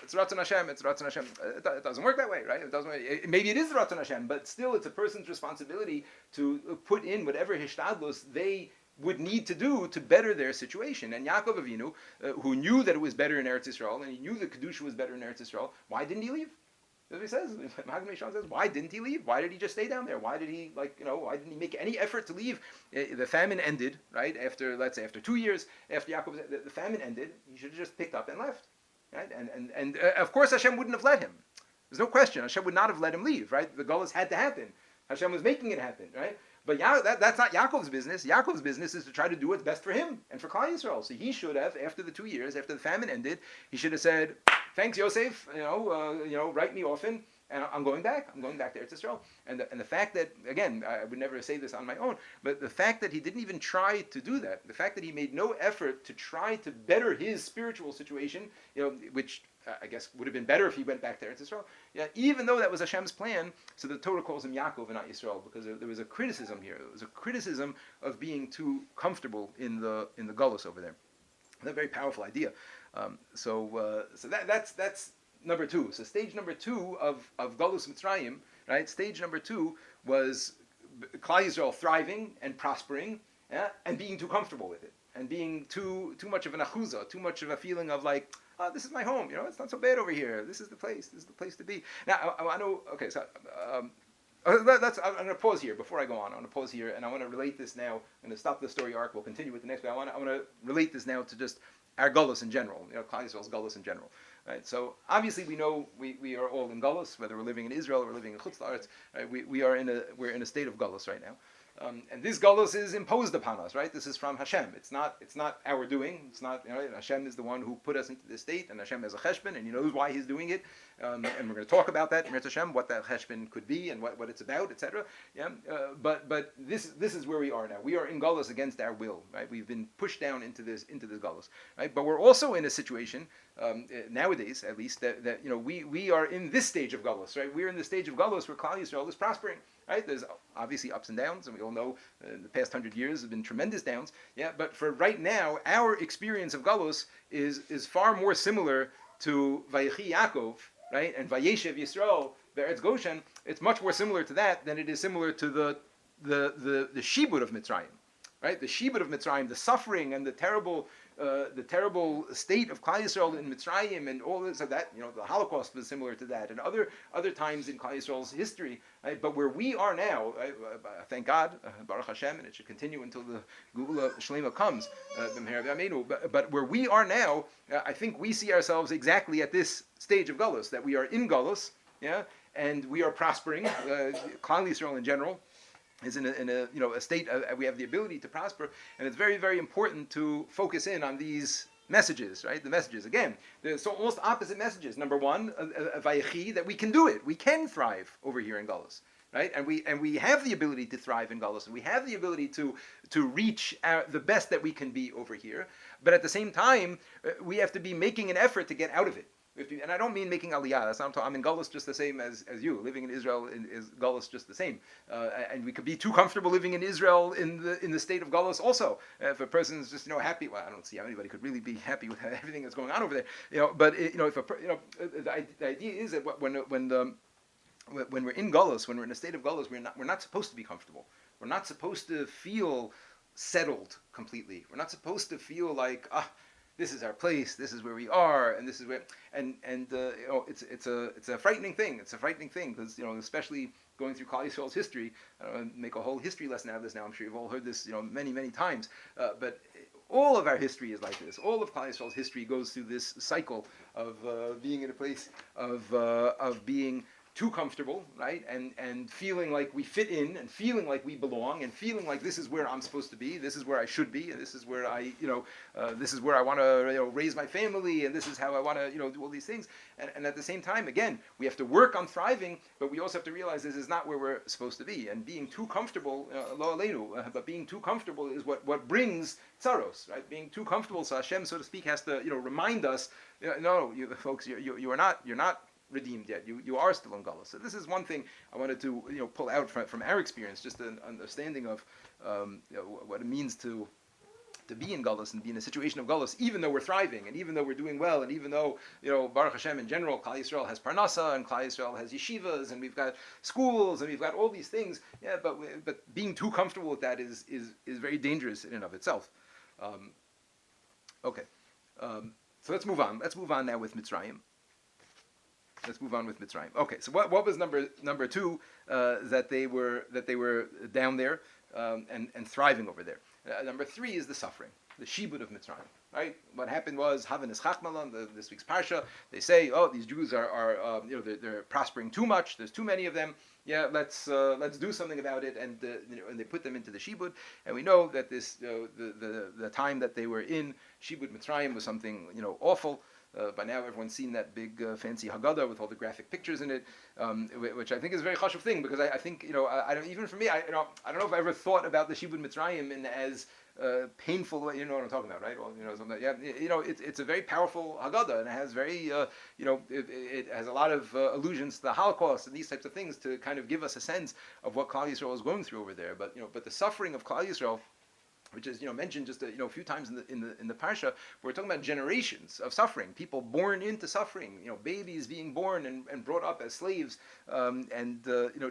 it's Ratzon Hashem, it's Ratzon Hashem. It doesn't work that way, right? It doesn't. Maybe it is Ratzon Hashem, but still, it's a person's responsibility to put in whatever hishtadlus they would need to do to better their situation. And Yaakov Avinu, who knew that it was better in Eretz Yisrael, and he knew the Kedusha was better in Eretz Yisrael, why didn't he leave? That's what he says. Magen Mishon says, why didn't he leave? Why did he just stay down there? Why did he, why didn't he make any effort to leave? The famine ended, right? Let's say after 2 years, after Yaakov, the famine ended, he should have just picked up and left. Right? And of course Hashem wouldn't have let him. There's no question. Hashem would not have let him leave, right? The Gullus had to happen. Hashem was making it happen, right? But that's not Yaakov's business. Yaakov's business is to try to do what's best for him and for Klal Yisrael. So he should have, after the 2 years, after the famine ended, he should have said, "Thanks, Yosef. Write me often, and I'm going back. I'm going back to Eretz Yisrael." And the fact that, again, I would never say this on my own, but the fact that he didn't even try to do that, the fact that he made no effort to try to better his spiritual situation, which I guess would have been better if he went back to Eretz Yisrael. Yeah, even though that was Hashem's plan, so the Torah calls him Yaakov and not Yisrael, because there was a criticism here. There was a criticism of being too comfortable in the Gullus over there. That's a very powerful idea. So that's number two. So stage number two of Gullus Mitzrayim, right? Stage number two was Klal Yisrael thriving and prospering, yeah, and being too comfortable with it, and being too much of an achuzah, too much of a feeling of like, this is my home. It's not so bad over here. This is the place. This is the place to be. Now, I know. Okay, so I'm going to pause here before I go on. I want to pause here, and I want to relate this now. I'm going to stop the story arc. We'll continue with the next. But I want to relate this now to just our Gullus in general. Klal Yisrael's Gullus in general. Right. So obviously we know we are all in Gullus, whether we're living in Israel or we're living in Chutz La'aretz. Right? We're in a state of Gullus right now. And this Gullus is imposed upon us, right? This is from Hashem. It's not our doing. It's not, Hashem is the one who put us into this state, and Hashem has a cheshbon, and He knows why He's doing it. And we're going to talk about that in Mirz Hashem, what that cheshbon could be and what it's about, etc. Yeah. But this is where we are now. We are in Gullus against our will, right? We've been pushed down into this Gullus, right? But we're also in a situation nowadays, at least, that we are in this stage of Gullus, right? We're in the stage of Gullus where Klal Yisrael is prospering. Right? There's obviously ups and downs, and we all know the past 100 years have been tremendous downs. Yeah, but for right now, our experience of Galus is far more similar to Vayechi Yaakov, right, and Vayeshev Yisrael, Be'eretz Goshen. It's much more similar to that than it is similar to the Shibud of Mitzrayim, right? The Shibud of Mitzrayim, the suffering and the terrible state of Klal Yisrael in Mitzrayim and all this, that the Holocaust was similar to that, and other times in Klal Yisrael's history. Right? But where we are now, thank God, Baruch Hashem, and it should continue until the Geula Shlema comes. But where we are now, I think we see ourselves exactly at this stage of Gullus, that we are in Gullus, yeah, and we are prospering. Klal Yisrael in general is in a state. We have the ability to prosper, and it's very, very important to focus in on these messages, right? The messages, again, they're so almost opposite messages. Number one, Vayechi, that we can do it. We can thrive over here in Gullus, right? And we have the ability to thrive in Gullus, and we have the ability to reach the best that we can be over here. But at the same time, we have to be making an effort to get out of it. And I don't mean making aliyah. That's not I'm in Gullus just the same as you. Living in Israel is Gullus just the same. And we could be too comfortable living in Israel in the state of Gullus also. If a person is just happy, well, I don't see how anybody could really be happy with everything that's going on over there. But if the idea is that when we're in Gullus, when we're in a state of Gullus, we're not supposed to be comfortable. We're not supposed to feel settled completely. We're not supposed to feel like this is our place, this is where we are, and this is where, it's a frightening thing. It's a frightening thing because especially going through Klal Yisrael's history. I don't want to make a whole history lesson out of this now. I'm sure you've all heard this many times, but all of our history is like this. All of Klal Yisrael's history goes through this cycle of being in a place of being too comfortable, right? And feeling like we fit in, and feeling like we belong, and feeling like this is where I'm supposed to be, this is where I should be, and this is where this is where I want to raise my family, and this is how I want to do all these things. And at the same time, again, we have to work on thriving, but we also have to realize this is not where we're supposed to be. And being too comfortable, lo aleinu, but being too comfortable is what brings tsaros, right? Being too comfortable, so Hashem, so to speak, has to remind us, no, you folks, you're not redeemed yet. You are still in Galus. So this is one thing I wanted to pull out from our experience, just an understanding of what it means to be in Galus and be in a situation of Galus, even though we're thriving and even though we're doing well, and even though Baruch Hashem in general, Klal Yisrael has Parnasa and Klal Yisrael has yeshivas and we've got schools and we've got all these things. Yeah, but being too comfortable with that is very dangerous in and of itself. Okay, so let's move on. Let's move on now with Mitzrayim. Let's move on with Mitzrayim. Okay, so what was number two that they were down there and thriving over there? Number three is the suffering, the shibud of Mitzrayim. Right? What happened was Havan is Chachmalan, this week's parsha. They say, oh, these Jews are they're prospering too much. There's too many of them. Yeah, let's do something about it, and they put them into the shibud. And we know that this the time that they were in shibud Mitzrayim was something awful. By now, everyone's seen that big fancy Haggadah with all the graphic pictures in it, which I think is a very chashuv thing, because I think I don't, even for me, I don't know if I ever thought about the Shibud Mitzrayim in as painful way. You know what I'm talking about, right? Well, it's a very powerful Haggadah, and it has very it has a lot of allusions to the Holocaust and these types of things to kind of give us a sense of what Klal Yisrael is going through over there. But the suffering of Klal Yisrael, which is mentioned just a few times in the parsha, we're talking about generations of suffering, people born into suffering, babies being born and brought up as slaves, and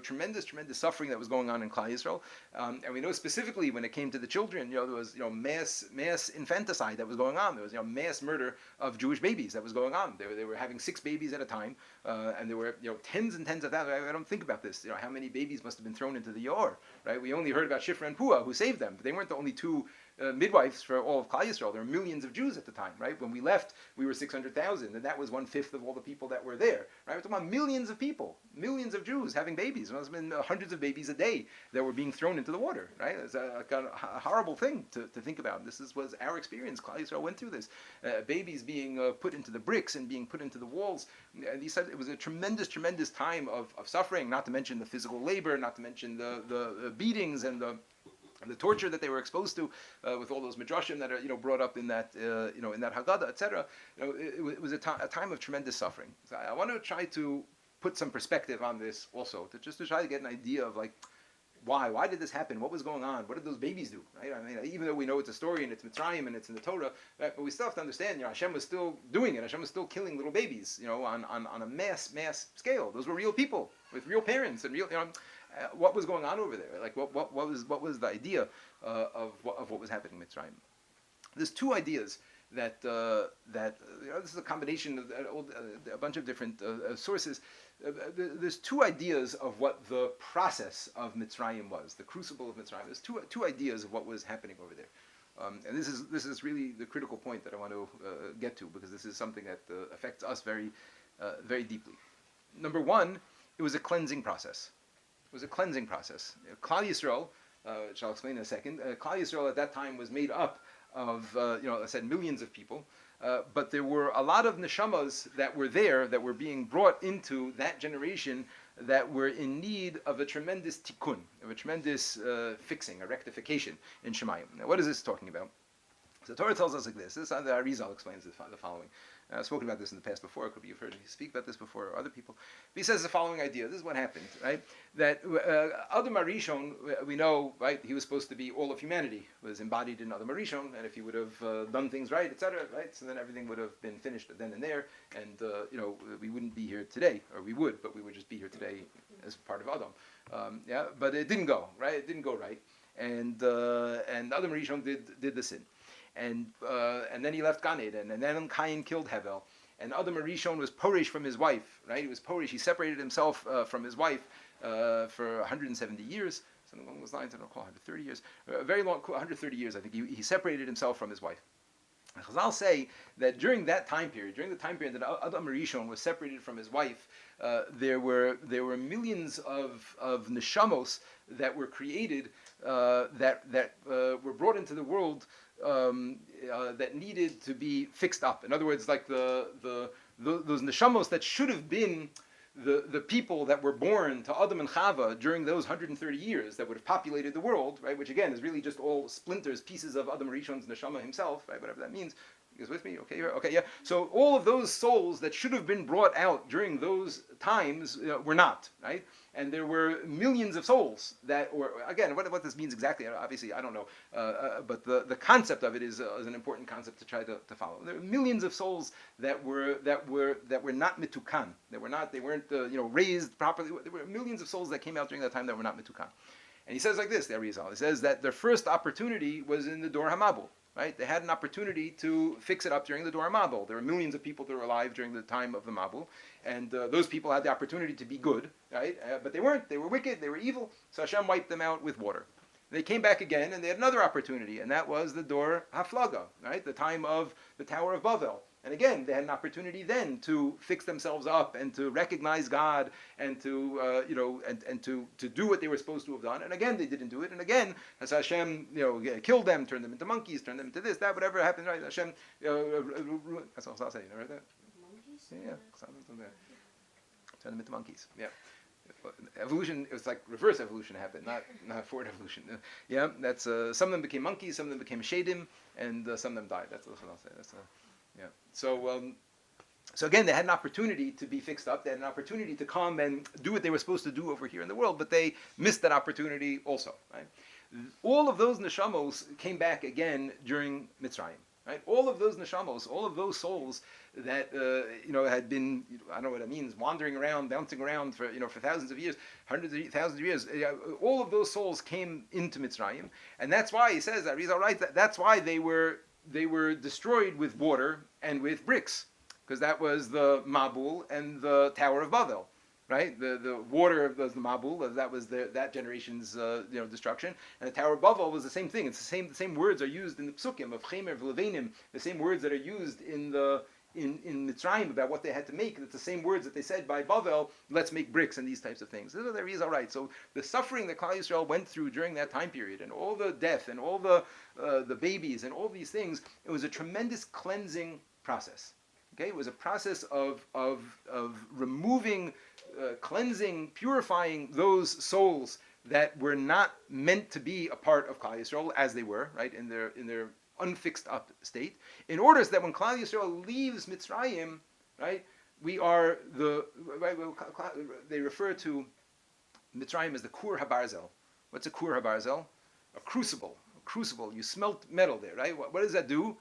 tremendous suffering that was going on in Klal Yisrael, and we know specifically when it came to the children, there was mass infanticide that was going on. There was mass murder of Jewish babies that was going on. They were having 6 babies at a time, and there were tens and tens of thousands. I don't think about this. How many babies must have been thrown into the Yor, right? We only heard about Shifra and Pua who saved them, but they weren't the only 2 midwives for all of Klal Yisrael. There were millions of Jews at the time, right? When we left, we were 600,000, and that was 1/5 of all the people that were there, right? We're talking about millions of people, millions of Jews having babies. There must have been hundreds of babies a day that were being thrown into the water, right? It's a horrible thing to think about. This was our experience. Klal Yisrael went through this. Babies being put into the bricks and being put into the walls. And it was a tremendous time of suffering, not to mention the physical labor, not to mention the beatings and the torture that they were exposed to, with all those midrashim that are brought up in that in that Haggadah, etc. It was a time of tremendous suffering. So I want to try to put some perspective on this also, to try to get an idea of why did this happen? What was going on? What did those babies do? Right? I mean, even though we know it's a story and it's Mitzrayim and it's in the Torah, right? But we still have to understand, Hashem was still doing it. Hashem was still killing little babies, on a mass scale. Those were real people with real parents and real, what was going on over there? What was the idea of what was happening in Mitzrayim? There's 2 ideas that this is a combination of a bunch of different sources. There's 2 ideas of what the process of Mitzrayim was, the crucible of Mitzrayim. There's two ideas of what was happening over there, and this is really the critical point that I want to get to, because this is something that affects us very deeply. Number 1, it was a cleansing process. It was a cleansing process. Klal Yisrael, which I'll explain in a second. Klal Yisrael at that time was made up of, I said millions of people, but there were a lot of neshamas that were there, that were being brought into that generation, that were in need of a tremendous tikkun, of a tremendous fixing, a rectification in Shemayim. Now, what is this talking about? So the Torah tells us like this. The Arizal explains the following. I've spoken about this in the past before. It could be you've heard me speak about this before, or other people. But he says the following idea. This is what happened, right? That Adam Arishon, we know, right? He was supposed to be all of humanity, was embodied in Adam Arishon, and if he would have done things right, etc., right? So then everything would have been finished then and there, and we wouldn't be here today, or we would, but we would just be here today as part of Adam. But it didn't go right. It didn't go right, and Adam Arishon did the sin. and then he left Gan Eden, and then Cain killed Hevel, and Adam Arishon was porish from his wife, right? He was porish. He separated himself from his wife for 170 years, something along those lines. I don't recall, 130 years, very long, 130 years. I think he separated himself from his wife. Chazal say that during that time period, during the time period that Adam Rishon was separated from his wife, there were millions of neshamos that were created, that were brought into the world, that needed to be fixed up. In other words, like those neshamos that should have been the people that were born to Adam and Chava during those 130 years that would have populated the world, right? Which again is really just all splinters, pieces of Adam Rishon's neshama himself, right? Whatever that means. You guys with me? Okay, okay, yeah. So all of those souls that should have been brought out during those times were not, right? And there were millions of souls that, or again, what this means exactly, obviously I don't know, but the concept of it is an important concept to try to follow. There are millions of souls that were not mitukan. They weren't raised properly. There were millions of souls that came out during that time that were not mitukan. And he says like this, the Arizal. He says that their first opportunity was in the Dor HaMabul. Right? They had an opportunity to fix it up during the Dor HaMabul. There were millions of people that were alive during the time of the Mabul, and those people had the opportunity to be good, right? But they weren't. They were wicked. They were evil. So Hashem wiped them out with water. They came back again, and they had another opportunity, and that was the Dor HaFlaga, right? The time of the Tower of Babel. And again, they had an opportunity then to fix themselves up and to recognize God and to and to do what they were supposed to have done. And again, they didn't do it. And again, as Hashem killed them, turned them into monkeys, turned them into this, that, whatever happened, right? Hashem, that's what I'll say. You know, right there? Monkeys? Yeah. Turn them into monkeys. Yeah. Evolution, it was like reverse evolution happened, not forward evolution. Yeah, that's some of them became monkeys, some of them became shadim, and some of them died. That's what I'll say. Yeah. So again, they had an opportunity to be fixed up. They had an opportunity to come and do what they were supposed to do over here in the world, but they missed that opportunity also. Right? All of those neshamos came back again during Mitzrayim. Right? All of those neshamos, all of those souls that had been, I don't know what it means, wandering around, bouncing around for thousands of years, hundreds of thousands of years. All of those souls came into Mitzrayim, and that's why he says that. Rizal writes that's why they were destroyed with water and with bricks, because that was the Mabul and the Tower of Babel, right? The water was the Mabul, that was that generation's destruction, and the Tower of Babel was the same thing. It's the same words are used in the Psukim of Chemer v'Levenim, the same words that are used in Mitzrayim about what they had to make. It's the same words that they said by Babel, let's make bricks and these types of things. The Rizal right. So the suffering that Klal Yisrael went through during that time period, and all the death, and all the babies, and all these things, it was a tremendous cleansing process. Okay, it was a process of removing, cleansing, purifying those souls that were not meant to be a part of Klal Yisrael as they were, right, in their unfixed up state, in order so that when Klal Yisrael leaves Mitzrayim, right, they refer to Mitzrayim as the Kur HaBarzel. What's a Kur HaBarzel? A crucible. You smelt metal there, right? What does that do?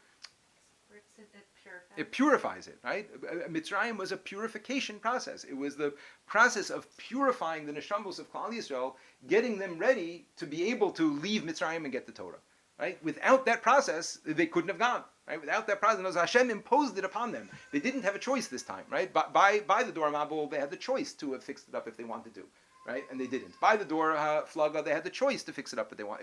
It purifies it, right? Mitzrayim was a purification process. It was the process of purifying the neshamos of Klal Yisrael, getting them ready to be able to leave Mitzrayim and get the Torah. Right? Without that process, they couldn't have gone. Right? Without that process, Hashem imposed it upon them. They didn't have a choice this time. Right? By the Dor HaMabul, they had the choice to have fixed it up if they wanted to. Right? And they didn't. By the Dor HaFlaga, they had the choice to fix it up if they want.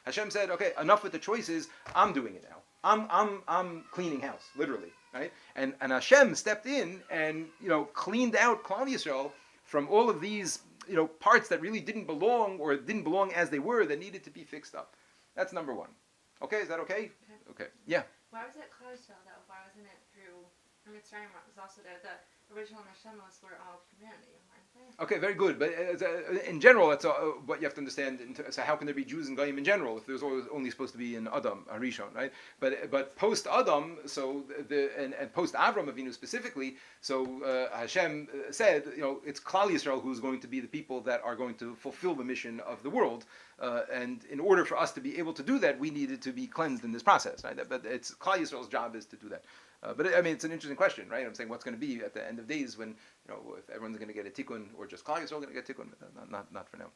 Hashem said, "Okay, enough with the choices. I'm doing it now. I'm cleaning house, literally." Right? And Hashem stepped in and cleaned out Klal Yisrael from all of these parts that really didn't belong as they were, that needed to be fixed up. That's number one. Okay, is that okay? Okay. Yeah. Why was it Klal Yisrael though? Why wasn't it through Mitzrayim? It was also there. The original neshamos were all humanity, weren't they? Okay, very good. But in general, that's what you have to understand. So how can there be Jews and Goyim in general if there's only supposed to be an Adam, a Rishon, right? But post Adam, so and post Avram Avinu specifically, so Hashem said, it's Klal Yisrael who's going to be the people that are going to fulfill the mission of the world. And in order for us to be able to do that, we needed to be cleansed in this process, right? But it's Klal Yisrael's job is to do that. But it's an interesting question, right? I'm saying what's going to be at the end of days when if everyone's going to get a tikkun, or just Klal Yisrael going to get tikkun, but not for now.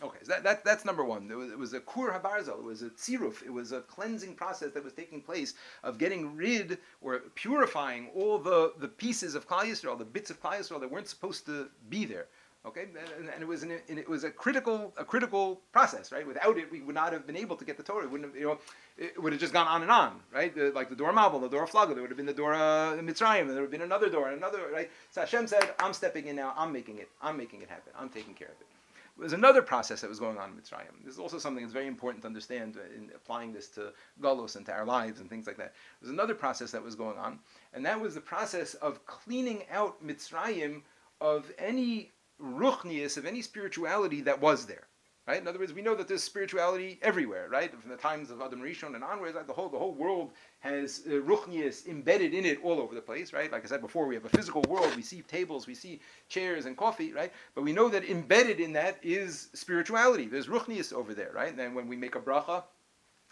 Okay, so that's number one. It was a kur habarzel. It was a tziruf. It was a cleansing process that was taking place of getting rid or purifying all the pieces of Klal Yisrael, the bits of Klal Yisrael that weren't supposed to be there. Okay, and it was a critical process, right? Without it, we would not have been able to get the Torah. It wouldn't have, it would have just gone on, right? Like the Devorah Mabel, the Devorah Flaga, there would have been the Devorah Mitzrayim, and there would have been another Devorah, another, right? So Hashem said, I'm stepping in now, I'm making it happen, I'm taking care of it. There's another process that was going on in Mitzrayim. This is also something that's very important to understand in applying this to Galus and to our lives and things like that. There's another process that was going on, and that was the process of cleaning out Mitzrayim of any ruchnius, of any spirituality that was there. Right? In other words, we know that there's spirituality everywhere, right? From the times of Adam Rishon and onwards, like the whole world has ruchnius embedded in it all over the place, right? Like I said before, we have a physical world, we see tables, we see chairs and coffee, right? But we know that embedded in that is spirituality. There's ruchnius over there, right? And then when we make a bracha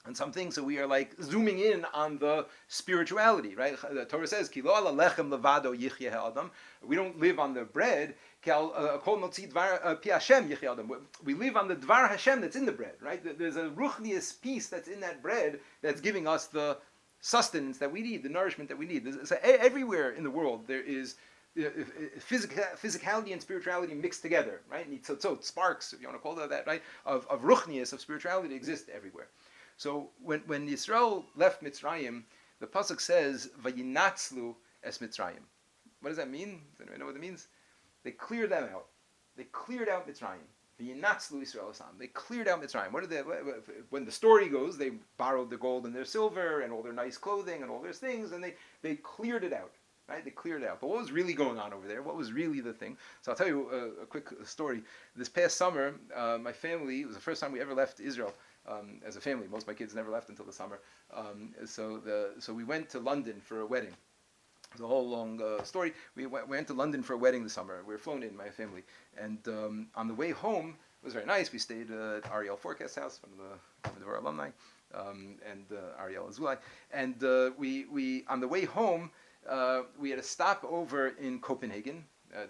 on something, so we are like zooming in on the spirituality, right? The Torah says, "Ki lo ala lechem levado yichye ha'adam." We don't live on the bread. We live on the Dvar Hashem that's in the bread, right? There's a ruchnius piece that's in that bread that's giving us the sustenance that we need, the nourishment that we need. So everywhere in the world there is physicality and spirituality mixed together, right? So sparks, if you want to call it that, right? Of ruchnius, of spirituality exist everywhere. So when Yisrael left Mitzrayim, the pasuk says, "Vayinatzlu es Mitzrayim." What does that mean? Does anyone know what it means? They cleared them out. They cleared out Mitzrayim. V'yinatzlu Yisrael asam. They cleared out Mitzrayim. When the story goes, they borrowed the gold and their silver and all their nice clothing and all their things, and they cleared it out. Right? They cleared it out. But what was really going on over there? What was really the thing? So I'll tell you a quick story. This past summer, my family, it was the first time we ever left Israel as a family. Most of my kids never left until the summer. So we went to London for a wedding. It's a whole long story. We went to London for a wedding this summer. We were flown in, my family. And on the way home, it was very nice. We stayed at Ariel Forecast House, one of the Devorah Alumnae, and Ariel Azulai. And we on the way home, we had a stopover in Copenhagen,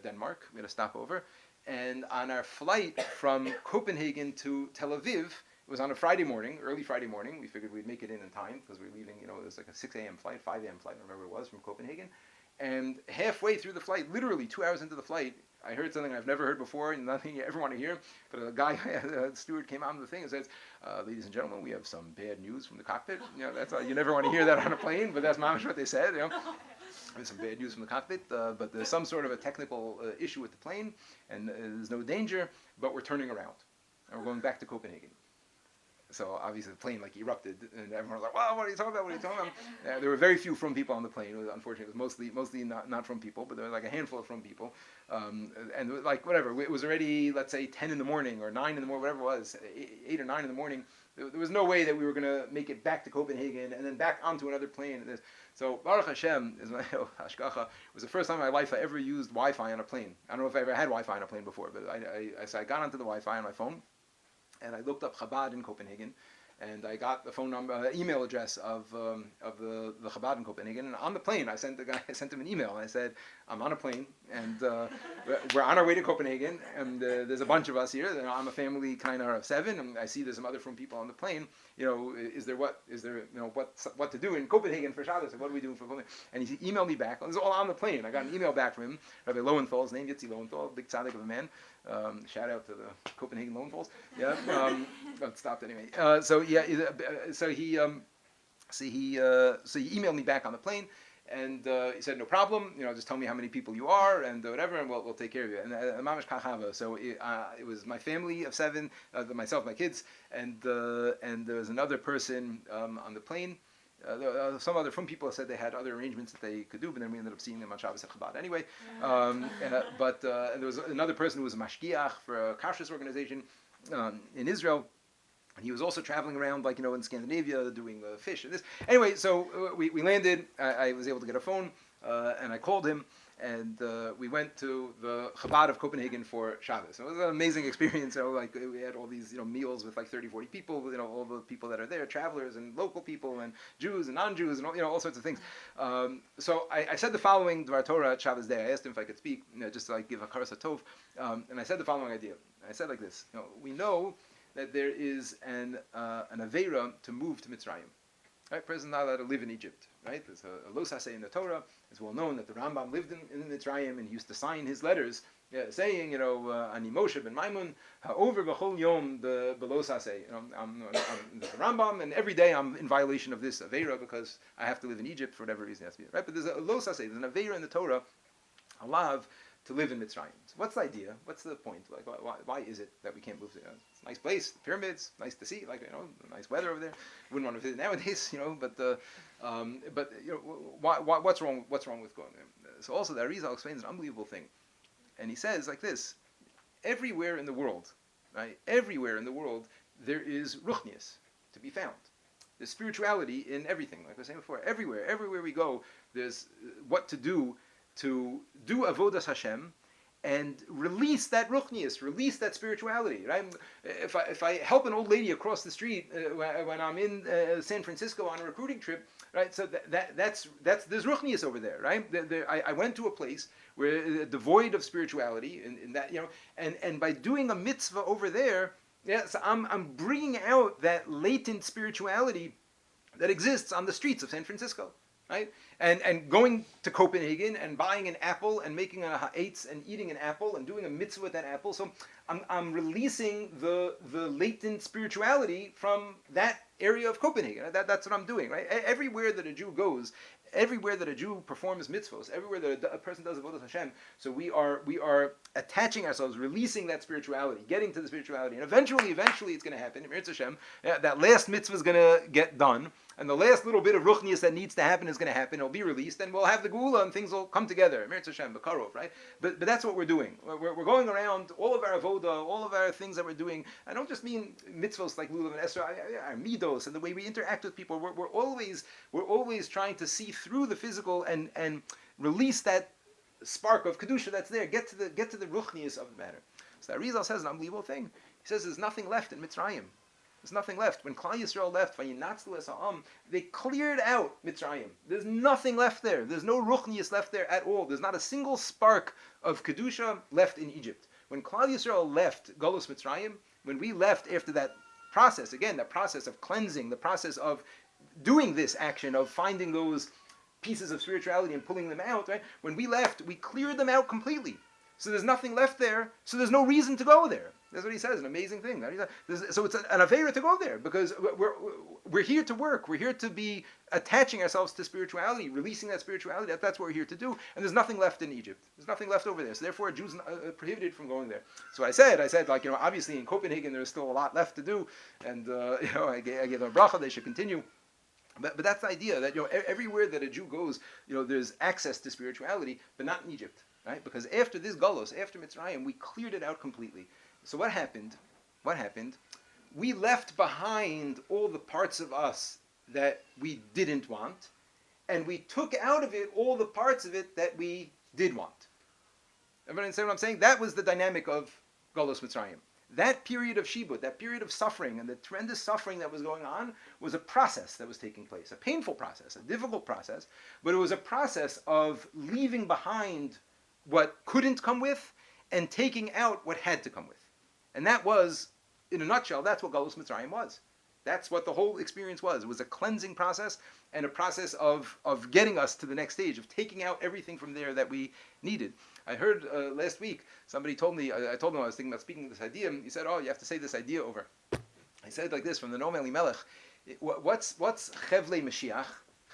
Denmark. We had a stopover. And on our flight from Copenhagen to Tel Aviv, it was on a Friday morning, early Friday morning. We figured we'd make it in time because we were leaving, it was like a 6 a.m. flight, 5 a.m. flight, I remember it was, from Copenhagen. And halfway through the flight, literally 2 hours into the flight, I heard something I've never heard before and nothing you ever want to hear. But a guy, a steward came on the thing and says, "Ladies and gentlemen, we have some bad news from the cockpit." That's you never want to hear that on a plane, but that's mamish what they said. There's some bad news from the cockpit, but there's some sort of a technical issue with the plane, and there's no danger, but we're turning around. And we're going back to Copenhagen. So obviously the plane erupted, and everyone was like, "Wow, what are you talking about? What are you talking about?" There were very few from people on the plane. Unfortunately, it was mostly not from people, but there were like a handful of from people. And it was whatever, it was already, let's say, 10 in the morning or 9 in the morning, whatever it was, 8 or 9 in the morning. There was no way that we were going to make it back to Copenhagen and then back onto another plane. So Baruch Hashem is my hashgacha. It was the first time in my life I ever used Wi-Fi on a plane. I don't know if I ever had Wi-Fi on a plane before, but I got onto the Wi-Fi on my phone. And I looked up Chabad in Copenhagen, and I got the phone number, email address of the Chabad in Copenhagen. And on the plane, I sent him an email, and I said, "I'm on a plane, and we're on our way to Copenhagen, and there's a bunch of us here. I'm a family kind of 7, and I see there's some other from people on the plane. Is there what to do in Copenhagen for Shabbos? What are we doing for Copenhagen?" And he emailed me back. It was all on the plane. I got an email back from him, Rabbi Lowenthal, his name Yitzi Lowenthal, big tzaddik of a man. Shout out to the Copenhagen Lowenthals. Yeah, but it stopped anyway. So he emailed me back on the plane, and he said, "No problem. Just tell me how many people you are, and whatever, and we'll take care of you." And mamash kachava. So it was my family of 7, myself, my kids, and there was another person on the plane. Some other from people said they had other arrangements that they could do, but then we ended up seeing them on Shabbos at Chabad anyway. And there was another person who was a mashgiach for a kashrus organization in Israel. And he was also traveling around, in Scandinavia, doing fish and this. Anyway, so we landed. I was able to get a phone, and I called him. and we went to the Chabad of Copenhagen for Shabbos. It was an amazing experience. Like we had all these meals with like 30, 40 people. All the people that are there, travelers and local people and Jews and non-Jews and all sorts of things. So I said the following Dvar Torah at Shabbos day. I asked him if I could speak, just to like give a Karas Tov, and I said the following idea. I said like this: we know that there is an Aveira to move to Mitzrayim. Right, person not allowed to live in Egypt. Right, there's a Lo Saseh in the Torah. It's well known that the Rambam lived in Mitzrayim, and he used to sign his letters saying, Ani Moshe ben Maimun, Ha'over b'chol yom below Saseh. I'm the Rambam, and every day I'm in violation of this Aveira because I have to live in Egypt for whatever reason it has to be. Right, but there's a Lo Saseh, there's an Aveira in the Torah, allowed to live in Mitzrayim. So what's the idea? What's the point? Like, why is it that we can't move there? It's a nice place, the pyramids, nice to see, nice weather over there. Wouldn't want to visit nowadays, but what's wrong with going there? So also the Arizal explains an unbelievable thing, and he says like this: everywhere in the world, right? Everywhere in the world, there is ruchnius to be found. There's spirituality in everything, like I was saying before. Everywhere we go, there's what to do avodas Hashem and release that ruchnius, release that spirituality. Right? If I help an old lady across the street when I'm in San Francisco on a recruiting trip, right? So that's there's ruchnius over there, right? I went to a place where devoid of spirituality, in that and by doing a mitzvah over there, so I'm bringing out that latent spirituality that exists on the streets of San Francisco. Right? And going to Copenhagen and buying an apple and making a ha'etz and eating an apple and doing a mitzvah with that apple. So I'm releasing the latent spirituality from that area of Copenhagen. That's what I'm doing. Right? Everywhere that a Jew goes, everywhere that a Jew performs mitzvahs, everywhere that a person does avodas Hashem, so we are attaching ourselves, releasing that spirituality, getting to the spirituality, and eventually it's going to happen. Mirz Hashem, that last mitzvah is going to get done, and the last little bit of ruchnius that needs to happen is going to happen. It'll be released, and we'll have the geula, and things will come together. Mirz Hashem, B'karov, right? But that's what we're doing. We're going around all of our avoda, all of our things that we're doing. I don't just mean mitzvahs like lulav and esrog, our midos, and the way we interact with people. We're always trying to see through the physical and release that spark of kedusha that's there. Get to the ruchnius of the matter. So that Arizal says an unbelievable thing. He says there's nothing left in Mitzrayim. There's nothing left. When Klal Yisrael left, they cleared out Mitzrayim. There's nothing left there. There's no ruchnius left there at all. There's not a single spark of kedusha left in Egypt. When Klal Yisrael left Golus Mitzrayim, when we left after that process, again, that process of cleansing, the process of doing this action of finding those pieces of spirituality and pulling them out, right? When we left, we cleared them out completely. So there's nothing left there, so there's no reason to go there. That's what he says, an amazing thing. So it's an aveira to go there, because we're here to work. We're here to be attaching ourselves to spirituality, releasing that spirituality. That's what we're here to do. And there's nothing left in Egypt. There's nothing left over there. So therefore, a Jew's prohibited from going there. So I said, obviously in Copenhagen there's still a lot left to do, and I gave them a bracha. They should continue. But that's the idea that everywhere that a Jew goes, there's access to spirituality, but not in Egypt, right? Because after this Golos, after Mitzrayim, we cleared it out completely. So what happened? We left behind all the parts of us that we didn't want, and we took out of it all the parts of it that we did want. Everyone understand what I'm saying? That was the dynamic of Golos Mitzrayim. That period of shibud, that period of suffering, and the tremendous suffering that was going on, was a process that was taking place, a painful process, a difficult process, but it was a process of leaving behind what couldn't come with and taking out what had to come with. And that was, in a nutshell, that's what Golus Mitzrayim was. That's what the whole experience was. It was a cleansing process and a process of getting us to the next stage, of taking out everything from there that we needed. I heard last week, somebody told me, I told him I was thinking about speaking this idea, he said, you have to say this idea over. I said like this, from the Noam Elimelech, what's Chevle Mashiach?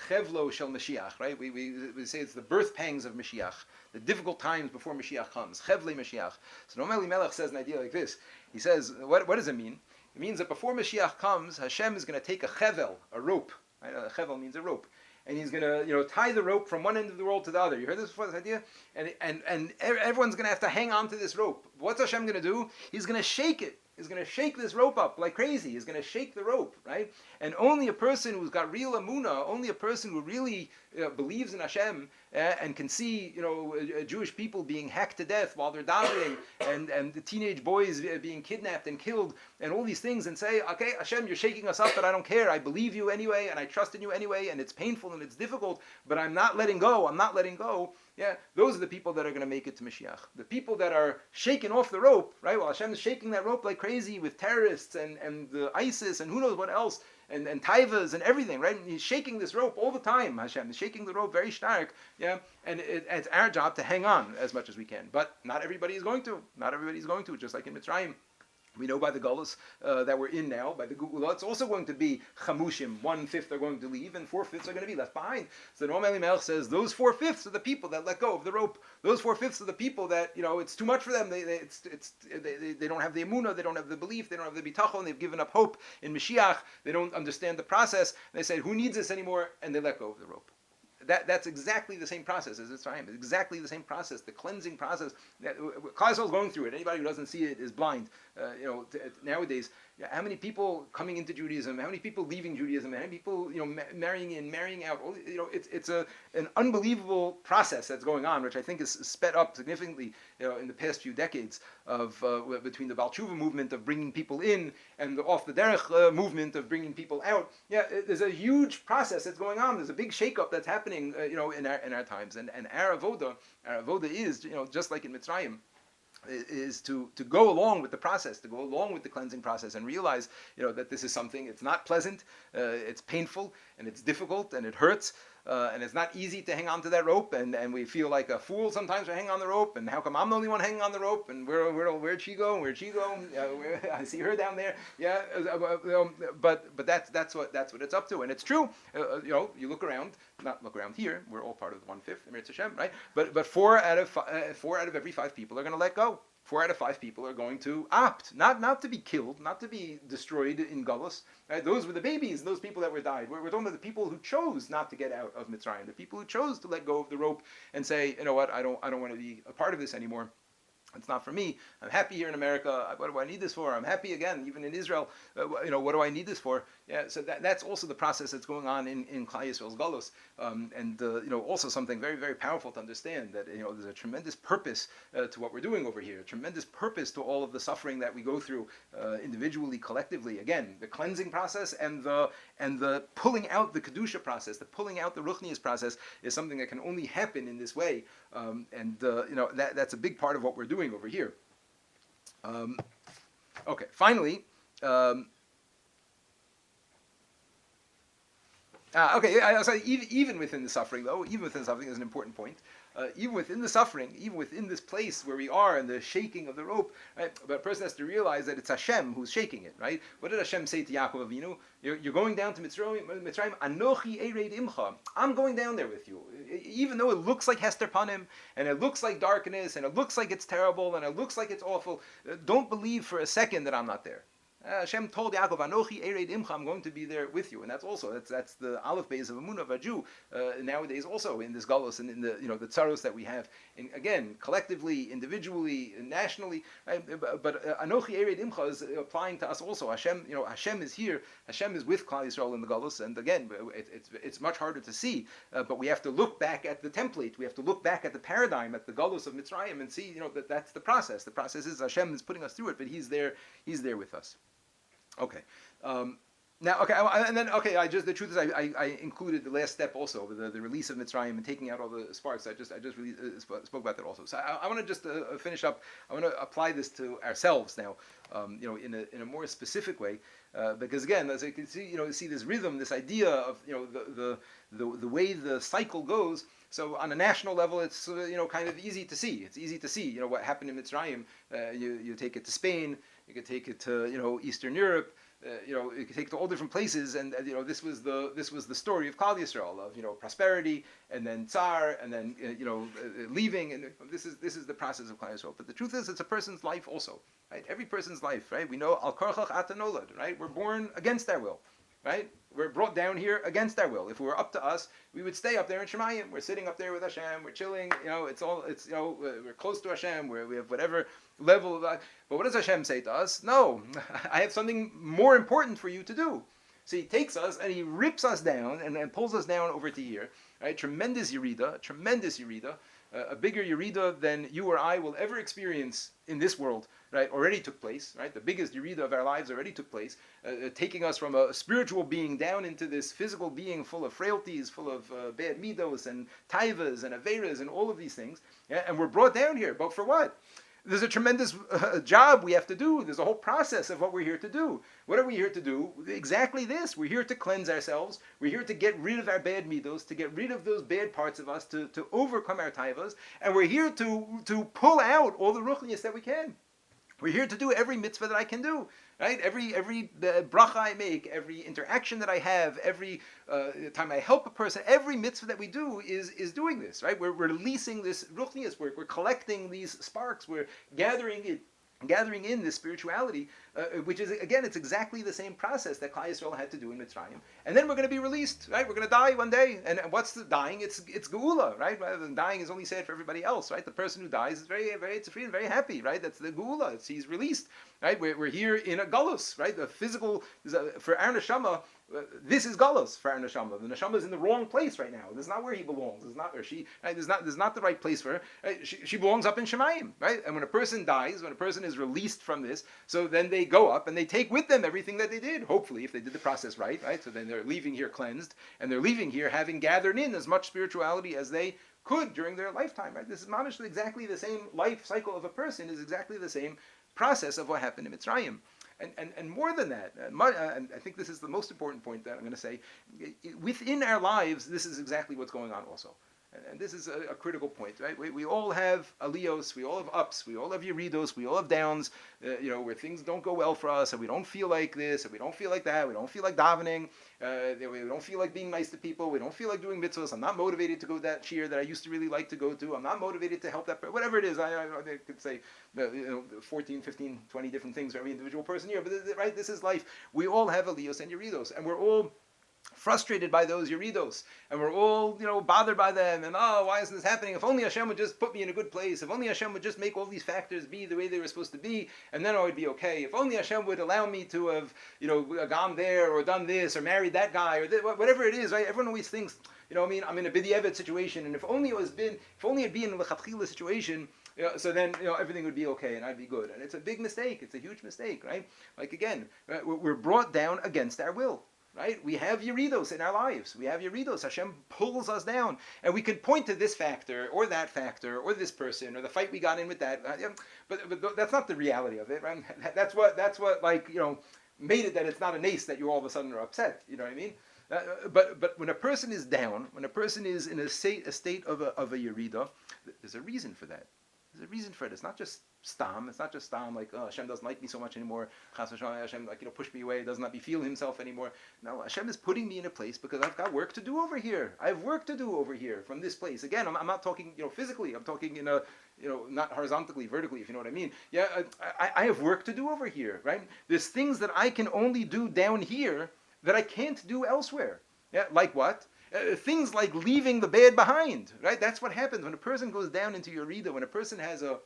Chevlo Shel Mashiach, right? We say it's the birth pangs of Mashiach, the difficult times before Mashiach comes. Chevle Mashiach. So Noam Elimelech says an idea like this. He says, what does it mean? It means that before Mashiach comes, Hashem is going to take a chevel, a rope. Right? A chevel means a rope. And he's going to, tie the rope from one end of the world to the other. You heard this before, this idea? And everyone's going to have to hang on to this rope. What's Hashem going to do? He's going to shake it. He's going to shake this rope up like crazy. He's going to shake the rope, right? And only a person who's got real emunah, only a person who really believes in Hashem and can see, Jewish people being hacked to death while they're davening, and the teenage boys being kidnapped and killed, and all these things, and say, okay, Hashem, you're shaking us up, but I don't care. I believe you anyway, and I trust in you anyway, and it's painful and it's difficult, but I'm not letting go. I'm not letting go. Yeah, those are the people that are going to make it to Mashiach. The people that are shaking off the rope, right? Well, Hashem is shaking that rope like crazy with terrorists and the ISIS and who knows what else, and Teves and everything, right? And he's shaking this rope all the time. Hashem is shaking the rope very stark, yeah. And it's our job to hang on as much as we can. But not everybody is going to. Not everybody is going to. Just like in Mitzrayim. We know by the Gullus that we're in now, by the Gula, it's also going to be chamushim. 1/5 are going to leave, and 4/5 are going to be left behind. So the Noam Elimelech says those 4/5 are the people that let go of the rope. Those 4/5 are the people that it's too much for them. They don't have the emunah, they don't have the belief, they don't have the bitachon. They've given up hope in Mashiach. They don't understand the process. They say, "Who needs this anymore?" And they let go of the rope. That's exactly the same process as Mitzrayim. It's exactly the same process, the cleansing process. Klal Yisrael is going through it. Anybody who doesn't see it is blind. Nowadays, how many people coming into Judaism? How many people leaving Judaism? How many people marrying in, marrying out? It's an unbelievable process that's going on, which I think is sped up significantly in the past few decades of between the Baal Tshuva movement of bringing people in and the off the derech movement of bringing people out. Yeah, there's a huge process that's going on. There's a big shakeup that's happening, in our times, and our avoda is, just like in Mitzrayim, is to go along with the process, to go along with the cleansing process, and realize, that this is something. It's not pleasant, it's painful, and it's difficult, and it hurts, and it's not easy to hang on to that rope, and we feel like a fool sometimes to hang on the rope, and how come I'm the only one hanging on the rope, and where'd she go, I see her down there, yeah, but that's what it's up to, and it's true. You look around here, we're all part of the 1/5, Eretz Hashem, right? But 4 out of every 5 people are going to let go. 4 out of 5 people are going to opt, not to be killed, not to be destroyed in Gullus. Right? Those were the babies, those people that were died. We're talking about the people who chose not to get out of Mitzrayim, the people who chose to let go of the rope and say, you know what, I don't want to be a part of this anymore. It's not for me. I'm happy here in America. What do I need this for? I'm happy again, even in Israel. What do I need this for? Yeah. So that's also the process that's going on in Klal Yisrael's Galus, and also something very, very powerful to understand that there's a tremendous purpose to what we're doing over here. A tremendous purpose to all of the suffering that we go through individually, collectively. Again, the cleansing process and the pulling out the kedusha process, the pulling out the ruchnius process is something that can only happen in this way. That's a big part of what we're doing over here. Okay, finally, even within the suffering, though, is an important point. Even within the suffering, even within this place where we are and the shaking of the rope, right? But a person has to realize that it's Hashem who's shaking it, right? What did Hashem say to Yaakov Avinu? You're going down to Mitzrayim, Anochi Ered Imcha. I'm going down there with you. Even though it looks like Hester Panim, and it looks like darkness, and it looks like it's terrible, and it looks like it's awful, don't believe for a second that I'm not there. Hashem told Yaakov, "Anochi Ered Imcha," I'm going to be there with you, and that's the Aleph Beis of Emunah of a Jew nowadays. Also in this galus and in the the tzaros that we have, again collectively, individually, nationally. Right? But Anochi Ered Imcha is applying to us also. Hashem, Hashem is here. Hashem is with Klal Yisrael in the galus, and again, it's much harder to see. But we have to look back at the template. We have to look back at the paradigm, at the galus of Mitzrayim, and see that's the process. The process is Hashem is putting us through it, but He's there with us. Okay. The truth is, I included the last step also, the release of Mitzrayim and taking out all the sparks. I just really spoke about that also. So I want to just finish up. I want to apply this to ourselves now, in a more specific way, because again, as you can see, see this rhythm, this idea of the way the cycle goes. So on a national level, it's kind of easy to see. It's easy to see what happened in Mitzrayim. You take it to Spain. You could take it to Eastern Europe. You could take it to all different places, and this was the story of Klal Yisrael of prosperity, and then Tsar, and then leaving, and this is the process of Klal Yisrael. But the truth is, it's a person's life also, right? Every person's life, right? We know al korchach ata nolad, right? We're born against our will, right? We're brought down here against our will. If it were up to us, we would stay up there in Shemayim. We're sitting up there with Hashem. We're chilling. We're close to Hashem. We have whatever level of. But what does Hashem say to us? No, I have something more important for you to do. So he takes us and he rips us down and pulls us down over to here. Right? Tremendous Yerida, a bigger Yerida than you or I will ever experience in this world, right? Already took place, right? The biggest Yerida of our lives already took place, taking us from a spiritual being down into this physical being full of frailties, full of bad midos and taivas and averas and all of these things. Yeah? And we're brought down here, but for what? There's a tremendous job we have to do. There's a whole process of what we're here to do. What are we here to do? Exactly this. We're here to cleanse ourselves. We're here to get rid of our bad midos, to get rid of those bad parts of us, to overcome our taivas. And we're here to pull out all the ruchnius that we can. We're here to do every mitzvah that I can do, right? Every bracha I make, every interaction that I have, every time I help a person, every mitzvah that we do is doing this, right? We're releasing this ruchnius work. We're collecting these sparks. We're gathering in this spirituality, which is, again, it's exactly the same process that Klal Yisrael had to do in Mitzrayim. And then we're going to be released, right? We're going to die one day. And what's the dying? It's geula, right? Rather than dying is only sad for everybody else, right? The person who dies is very, very free and very happy, right? That's the geula. He's released, right? We're here in a galus, right? The physical, for our neshama, this is galus for our neshama. The neshama is in the wrong place right now. This is not where he belongs. It's not, or she, right? This is not the right place for her. Right? She belongs up in Shemayim, right? And when a person dies, when a person is released from this, so then they go up and they take with them everything that they did, hopefully, if they did the process right? So then they're leaving here cleansed, and they're leaving here having gathered in as much spirituality as they could during their lifetime, right? This is mamish exactly the same life cycle of a person, is exactly the same process of what happened in Mitzrayim. And more than that, and I think this is the most important point that I'm going to say, within our lives, this is exactly what's going on also. And this is a critical point, right? We all have aliyos, we all have ups, we all have yeridos, we all have downs, where things don't go well for us, and we don't feel like this, and we don't feel like that, we don't feel like davening, we don't feel like being nice to people, we don't feel like doing mitzvahs, I'm not motivated to go to that shiur that I used to really like to go to, I'm not motivated to help that person, whatever it is, I could say 14, 15, 20 different things for every individual person here, but right, this is life. We all have aliyos and yeridos, and we're all frustrated by those yeridos, and we're all, bothered by them, and why isn't this happening? If only Hashem would just put me in a good place, if only Hashem would just make all these factors be the way they were supposed to be, and then I would be okay. If only Hashem would allow me to have, gone there, or done this, or married that guy, or whatever it is, right? Everyone always thinks, I'm in a b'di'evet situation, and if only it'd been in a lechatchila situation, so then everything would be okay and I'd be good. And it's a big mistake. It's a huge mistake, right? Like again, right? We're brought down against our will. Right? We have yeridos in our lives. We have yeridos. Hashem pulls us down. And we can point to this factor, or that factor, or this person, or the fight we got in with that. But that's not the reality of it, right? That's what made it that it's not a nace that you all of a sudden are upset. You know what I mean? But when a person is down, when a person is in a state of a yerida, there's a reason for that. There's a reason for it. It's not just stam. It's not just stam, like, Hashem doesn't like me so much anymore. Chas v'shalom, Hashem, pushed me away, doesn't let me feel himself anymore. No, Hashem is putting me in a place because I've got work to do over here. I have work to do over here from this place. Again, I'm not talking, physically. I'm talking in a, not horizontally, vertically, if you know what I mean. Yeah, I have work to do over here, right? There's things that I can only do down here that I can't do elsewhere. Yeah, like what? Things like leaving the bad behind, right? That's what happens when a person goes down into yerida, when a person has a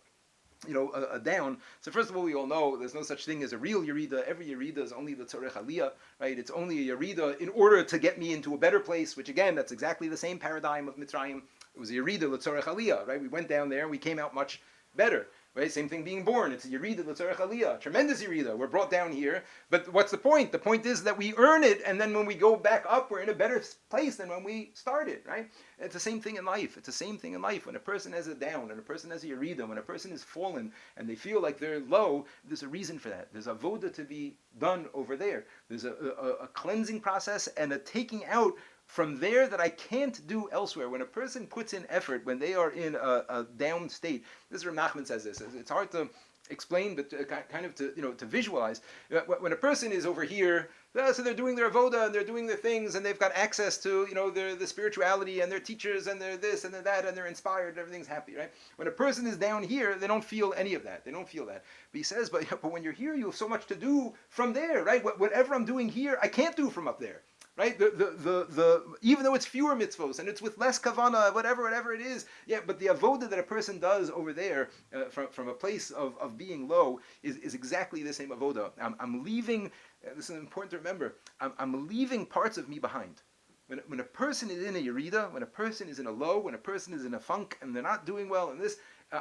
down. So first of all, we all know there's no such thing as a real yerida. Every yerida is only the tzorech aliyah, right? It's only a yerida in order to get me into a better place, which again, that's exactly the same paradigm of Mitzrayim. It was a yerida l'tzorech aliyah, right? We went down there and we came out much better. Right? Same thing being born. It's a yerida l'tzorech aliyah. Tremendous yerida. We're brought down here. But what's the point? The point is that we earn it, and then when we go back up, we're in a better place than when we started, right? It's the same thing in life. It's the same thing in life. When a person has a down, and a person has a yerida, when a person is fallen, and they feel like they're low, there's a reason for that. There's a avoda to be done over there. There's a cleansing process and a taking out from there that I can't do elsewhere. When a person puts in effort, when they are in a down state, this is Rav Nachman says this. It's hard to explain, but kind of to visualize. When a person is over here, so they're doing their avoda and they're doing their things, and they've got access to the spirituality and their teachers and their this and their that, and they're inspired and everything's happy, right? When a person is down here, they don't feel any of that. They don't feel that. But he says, but when you're here, you have so much to do from there, right? Whatever I'm doing here, I can't do from up there. right? Even though it's fewer mitzvos and it's with less kavana, whatever it is, yeah. But the avoda that a person does over there, from a place of being low, is exactly the same avoda. I'm leaving. This is important to remember. I'm leaving parts of me behind. When a person is in a yerida, when a person is in a low, when a person is in a funk, and they're not doing well, and this,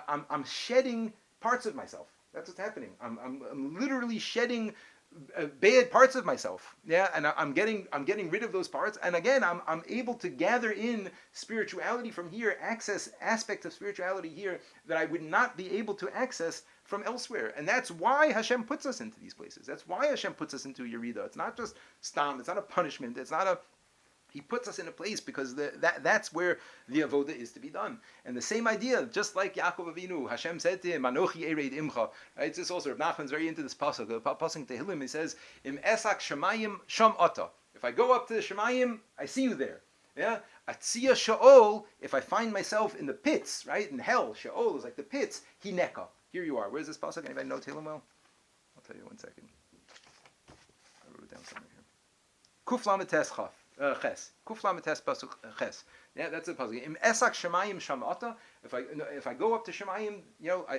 I'm shedding parts of myself. That's what's happening. I'm literally shedding bad parts of myself, yeah, and I'm getting rid of those parts, and again, I'm able to gather in spirituality from here, access aspects of spirituality here that I would not be able to access from elsewhere, and that's why Hashem puts us into these places. That's why Hashem puts us into Yerida. It's not just stam. It's not a punishment. It's not a. He puts us in a place because that's where the avoda is to be done. And the same idea, just like Yaakov Avinu, Hashem said to him, "Anochi ereid imcha." It's this also. Rav Nachman's very into this pasuk. The pasuk Tehillim, he says, "Im esak shemayim sham ata." If I go up to the shemayim, I see you there. Yeah, Atzia Sha'ol. If I find myself in the pits, right in hell, Sha'ol is like the pits. Hineka. Here you are. Where's this pasuk? Anybody know Tehillim well? I'll tell you 1 second. I wrote it down somewhere here. Kuf lamed tes chaf. Ches. Kuf lamed tes pasuk ches. Yeah, that's the pasuk. Im esak shemayim shamata. If I go up to shemayim,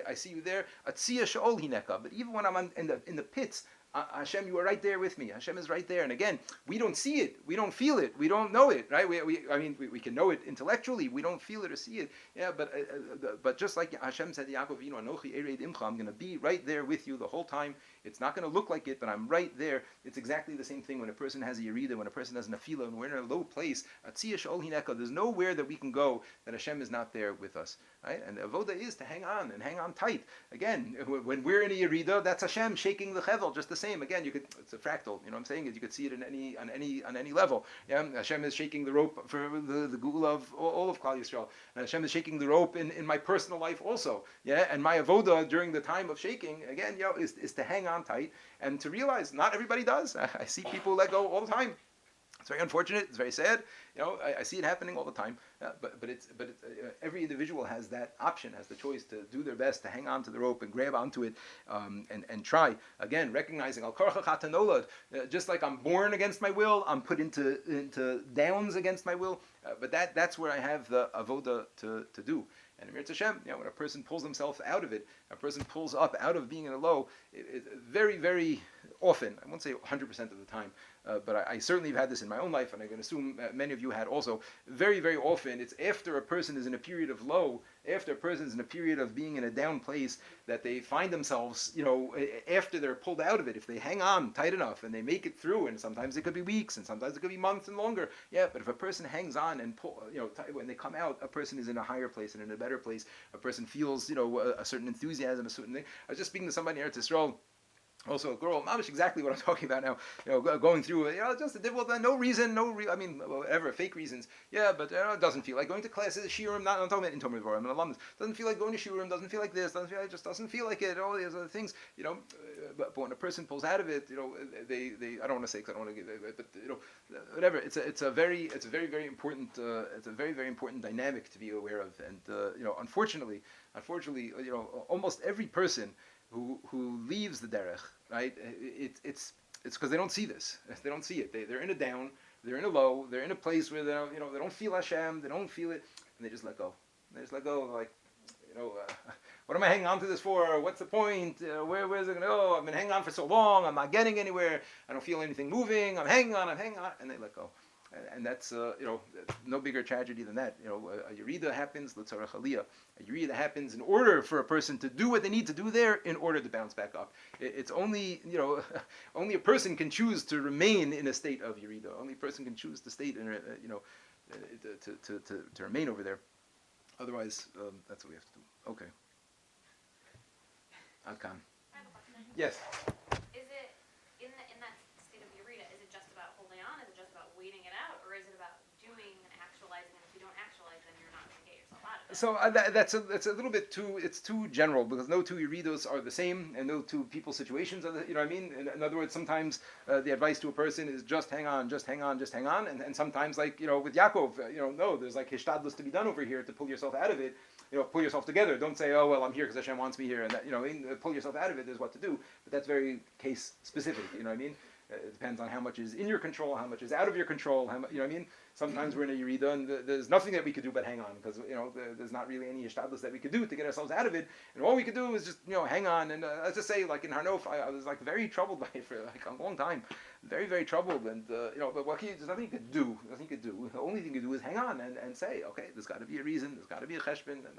I see you there. Atzia Sha'ol hineka. But even when I'm in the pits, Hashem, you are right there with me. Hashem is right there. And again, we don't see it. We don't feel it. We don't know it, right? We can know it intellectually. We don't feel it or see it. Yeah, but just like Hashem said to Yaakov, Anochi ereid imcha, I'm going to be right there with you the whole time. It's not going to look like it, but I'm right there. It's exactly the same thing when a person has a yerida, when a person has an afila, and we're in a low place. Atzia Sha'ol hineka. There's nowhere that we can go that Hashem is not there with us, right? And the avoda is to hang on and hang on tight. Again, when we're in a yerida, that's Hashem shaking the chevel, just the same. Again, it's a fractal. You know what I'm saying? You could see it on any level. Yeah, Hashem is shaking the rope for the gula of all of Klal Yisrael. And Hashem is shaking the rope in my personal life also. Yeah, and my avoda during the time of shaking again, is to hang on tight and to realize not everybody does. I see people let go all the time. It's very unfortunate. It's very sad. I see it happening all the time. But every individual has that option, has the choice to do their best to hang on to the rope and grab onto it, and try. Again, recognizing al karcha chatanolad, just like I'm born against my will, I'm put into downs against my will. But that's where I have the avoda to do. And Amir Hashem, when a person pulls himself out of it, a person pulls up out of being in a low, it very, very often, I won't say 100% of the time, but I certainly have had this in my own life, and I can assume many of you had also. Very, very often, it's after a person is in a period of low, after a person is in a period of being in a down place, that they find themselves, after they're pulled out of it, if they hang on tight enough and they make it through, and sometimes it could be weeks, and sometimes it could be months and longer. Yeah, but if a person hangs on and when they come out, a person is in a higher place and in a better place. A person feels, a certain enthusiasm, a certain thing. I was just speaking to somebody in Eretz Yisrael. Also a girl, not exactly what I'm talking about now, going through, just no reason, whatever, fake reasons, but it doesn't feel like going to classes, Shiur, I'm talking about in Devorah, I'm an alumnus, doesn't feel like going to Shiur, doesn't feel like this, doesn't feel like it, all these other things, but when a person pulls out of it, they I don't want to say, because I don't want to give it, but, whatever, it's a very, very important, it's a very, very important dynamic to be aware of, and, unfortunately, almost every person who leaves the derech, right? It's because they don't see this. They don't see it. They're in a down. They're in a low. They're in a place where they don't feel Hashem. They don't feel it, and they just let go. Like, what am I hanging on to this for? What's the point? Where's it going to go? I've been hanging on for so long. I'm not getting anywhere. I don't feel anything moving. I'm hanging on, and they let go. And that's no bigger tragedy than that. A yerida happens, l'tzarech aliyah. A yerida happens in order for a person to do what they need to do there in order to bounce back up. It's only only a person can choose to remain in a state of yerida. Only a person can choose to state in to remain over there. Otherwise, that's what we have to do. Okay. Adkan. I have a question. Yes. Is it in that state of yerida? Is it just about holding on? Is it just about waiting it out, or is it about doing and actualizing? And if you don't actualize, then you're not going to get yourself out of it. So that's a little bit too. It's too general because no two yeridos are the same, and no two people situations are the. You know what I mean? In other words, sometimes the advice to a person is just hang on, and sometimes with Yaakov, no, there's like hishtadlus to be done over here to pull yourself out of it. Pull yourself together. Don't say, oh well, I'm here because Hashem wants me here, and that pull yourself out of it is what to do. But that's very case specific. You know what I mean? It depends on how much is in your control, how much is out of your control. How much, you know what I mean? Sometimes we're in a Yerida and there's nothing that we could do but hang on, because there's not really any ishtadlus that we could do to get ourselves out of it, and all we could do is just hang on. And let's just say, like in Harnof, I was like very troubled by it for like a long time, very very troubled, and but there's nothing you could do. Nothing you could do. The only thing you could do is hang on and say, okay, there's got to be a reason, there's got to be a cheshbon, and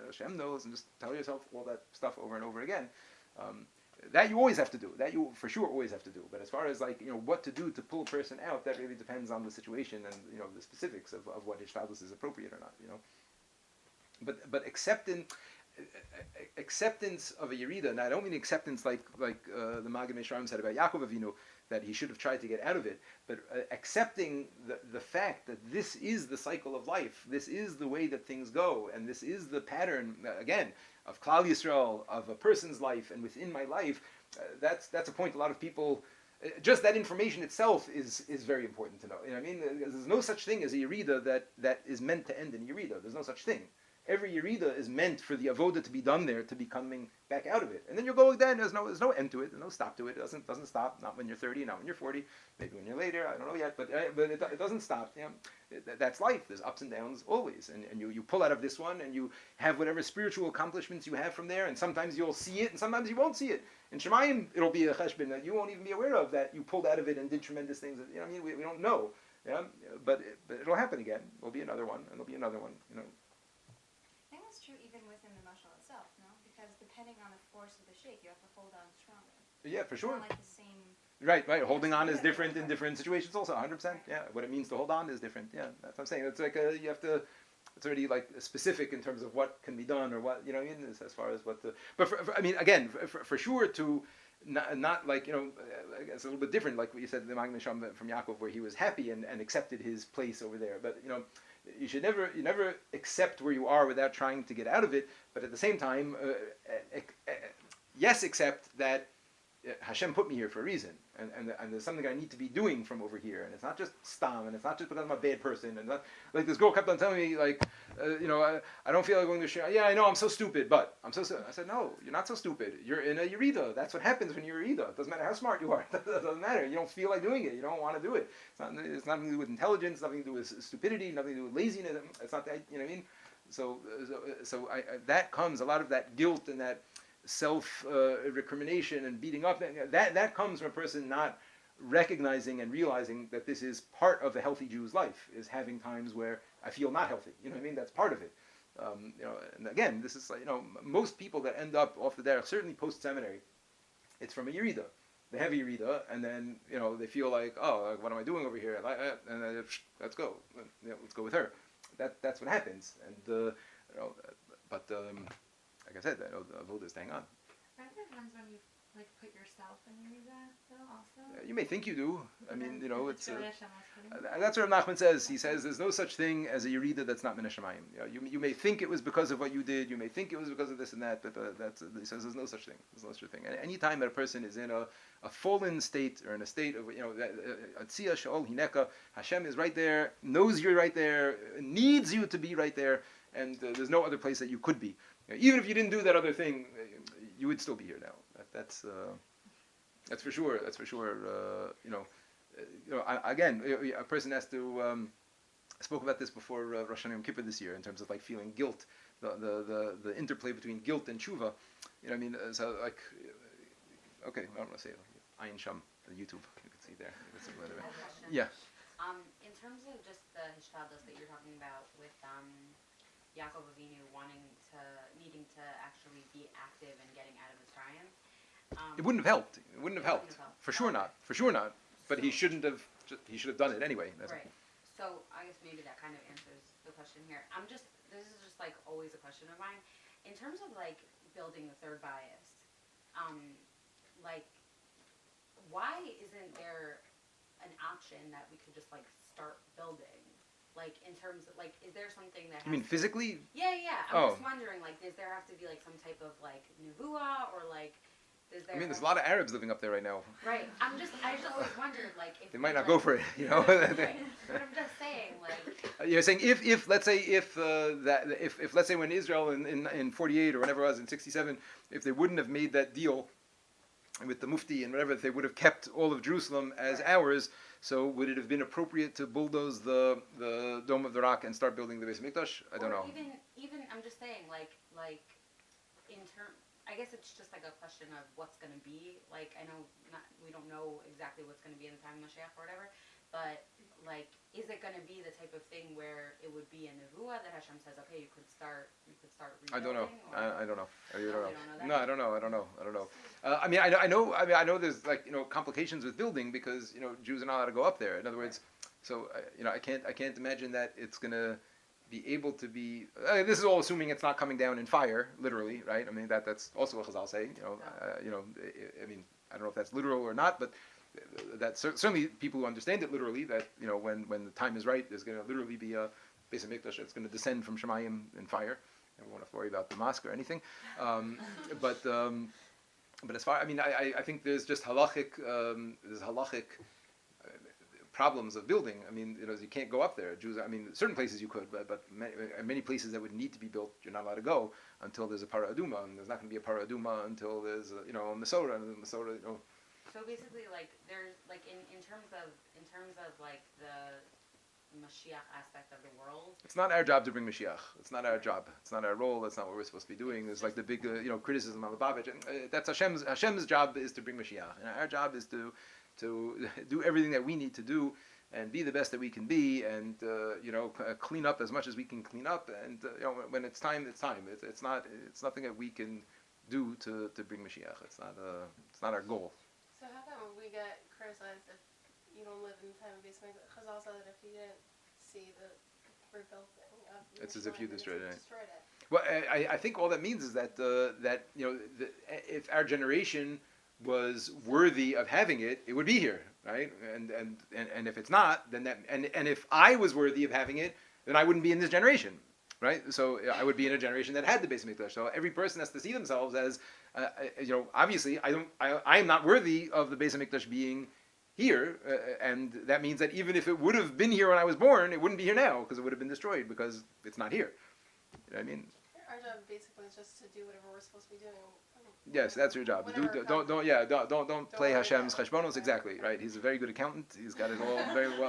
Hashem knows, and just tell yourself all that stuff over and over again. That you always have to do. That you for sure always have to do. But as far as like what to do to pull a person out, that really depends on the situation and the specifics of what hishtadlus is appropriate or not. But acceptance of a yerida. Now I don't mean acceptance like the Maggid Mitzrayim said about Yaakov Avinu, that he should have tried to get out of it, but accepting the fact that this is the cycle of life, this is the way that things go, and this is the pattern, again, of Klal Yisrael, of a person's life, and within my life. That's a point a lot of people, just that information itself is very important to know. You know what I mean? There's no such thing as a yerida that is meant to end in yerida. There's no such thing. Every yerida is meant for the avoda to be done there, to be coming back out of it, and then you'll go again. There's no end to it. There's no stop to it. It doesn't stop. Not when you're 30, not when you're 40. Maybe when you're later. I don't know yet. But it doesn't stop. That's life. There's ups and downs always, and you pull out of this one, and you have whatever spiritual accomplishments you have from there. And sometimes you'll see it, and sometimes you won't see it. In Shemayim, it'll be a cheshbon that you won't even be aware of, that you pulled out of it and did tremendous things. You know what I mean? We don't know. Yeah, but it'll happen again. There'll be another one, and there'll be another one. I think that's true even within the mashal itself, no? Because depending on the force of the shake, you have to hold on stronger. Yeah, for sure. It's not like the same. Right. Holding on is different in different situations also, 100%. Yeah, what it means to hold on is different. Yeah, that's what I'm saying. It's like you have to, it's already like specific in terms of what can be done or what, I mean, as far as what the, but I mean, again, for sure to, not like, it's a little bit different, like what you said, the Maggid Mitzrayim from Yaakov, where he was happy and accepted his place over there. But, you should never accept where you are without trying to get out of it. But at the same time, yes, accept that Hashem put me here for a reason, and there's something I need to be doing from over here, and it's not just stam, and it's not just because I'm a bad person, and not, like this girl kept on telling me, like, I don't feel like going to Shiur. Yeah, I know I'm so stupid, but I'm so. I said, no, you're not so stupid. You're in a yerida. That's what happens when you're yerida. It doesn't matter how smart you are. It doesn't matter. You don't feel like doing it. You don't want to do it. It's nothing to do with intelligence. Nothing to do with stupidity. Nothing to do with laziness. It's not that. You know what I mean? So that comes, a lot of that guilt and that self-recrimination and beating up, that comes from a person not recognizing and realizing that this is part of a healthy Jew's life, is having times where I feel not healthy. You know what I mean? That's part of it. And again, this is like, most people that end up off the derech, certainly post-seminary, it's from a yerida. They have a yerida, and then, they feel like, oh, what am I doing over here? And then, let's go. Let's go with her. That's what happens. And, like I said, the avodah is to hang on. Aren't there times when you put yourself in yerida though also? You may think you do. I mean, it's really Hashem was putting that's what Rav Nachman says. He says there's no such thing as a yerida that's not min hashamayim. You may think it was because of what you did. You may think it was because of this and that. But he says there's no such thing. There's no such thing. And any time that a person is in a fallen state, or in a state of atzia sheol hineka, Hashem is right there, knows you're right there, needs you to be right there, and there's no other place that you could be. Even if you didn't do that other thing, you would still be here now. That's for sure. That's for sure. Again, a person has to. I spoke about this before Rosh Hashanah Yom Kippur this year, in terms of like feeling guilt, the interplay between guilt and tshuva. I mean, so like, okay, I don't want to say it. Ayin Sham, YouTube, you can see there. Yeah. In terms of just the hishtadlus that you're talking about with Yaakov Avinu needing to actually be active and getting out of Mitzrayim. It wouldn't have helped. For sure not. But he shouldn't have. He should have done it anyway. Right. So I guess maybe that kind of answers the question here. This is just like always a question of mine. In terms of like building the third bias, like why isn't there an option that we could just like start building? Like, in terms of, like, is there something that... You mean physically? Yeah. I'm just wondering, like, does there have to be, like, some type of, like, nevuah, or, like, is there... I mean, there's a lot of Arabs living up there right now. Right. I just always wondered, like, if... They might not go for it, Right. But I'm just saying, like... You're saying if let's say when Israel in 48 or whenever it was, in 67, if they wouldn't have made that deal with the Mufti and whatever, they would have kept all of Jerusalem as ours. So would it have been appropriate to bulldoze the Dome of the Rock and start building the Beis Hamikdash? I don't know. Even I'm just saying, like in term. I guess it's just like a question of what's going to be. Like, I know we don't know exactly what's going to be in the time of Mashiach or whatever, but like, is it going to be the type of thing where it would be a nevuah that Hashem says, okay, you could start rebuilding? I don't know. I don't know. You don't know. That? No, I don't know. I know there's like, complications with building because, Jews are not allowed to go up there. In other words, so, I can't imagine that it's going to be able to be. This is all assuming it's not coming down in fire, literally, right? I mean that's also what Chazal say. I mean I don't know if that's literal or not, but that's certainly people who understand it literally. That when the time is right, there's going to literally be a Beis Hamikdash that's going to descend from Shemayim in fire. I don't want to worry about the mosque or anything, but as far I think there's just halachic problems of building. I mean, you can't go up there. Jews. I mean, certain places you could, but many places that would need to be built, you're not allowed to go until there's a para aduma, and there's not going to be a para aduma until there's a Masorah, and the Masorah. So basically, like there's like in terms of like the Mashiach aspect of the world. It's not our job to bring Mashiach. It's not our job. It's not our role. That's not what we're supposed to be doing. There's like the big criticism of Lubavitch, and that's Hashem's job is to bring Mashiach, and our job is to do everything that we need to do and be the best that we can be, and clean up as much as we can clean up, and when it's time, it's time. It's nothing that we can do to bring Mashiach. It's not our goal. So how come we get criticized if you don't live in the time of Beis Hamikdash? Chazal said that if you didn't see the rebuilding of It's as if you destroyed it. Destroyed it. Well, I think all that means is that if our generation was worthy of having it, it would be here, right? And if it's not, then and if I was worthy of having it, then I wouldn't be in this generation, right? So I would be in a generation that had the Beis Hamikdash. So every person has to see themselves as, obviously I am not worthy of the Beis Hamikdash being here, and that means that even if it would have been here when I was born, it wouldn't be here now because it would have been destroyed because it's not here. You know what I mean? Our job basically is just to do whatever we're supposed to be doing. Yes, that's your job. Don't play Hashem's cheshbonos. Exactly, right? He's a very good accountant. He's got it all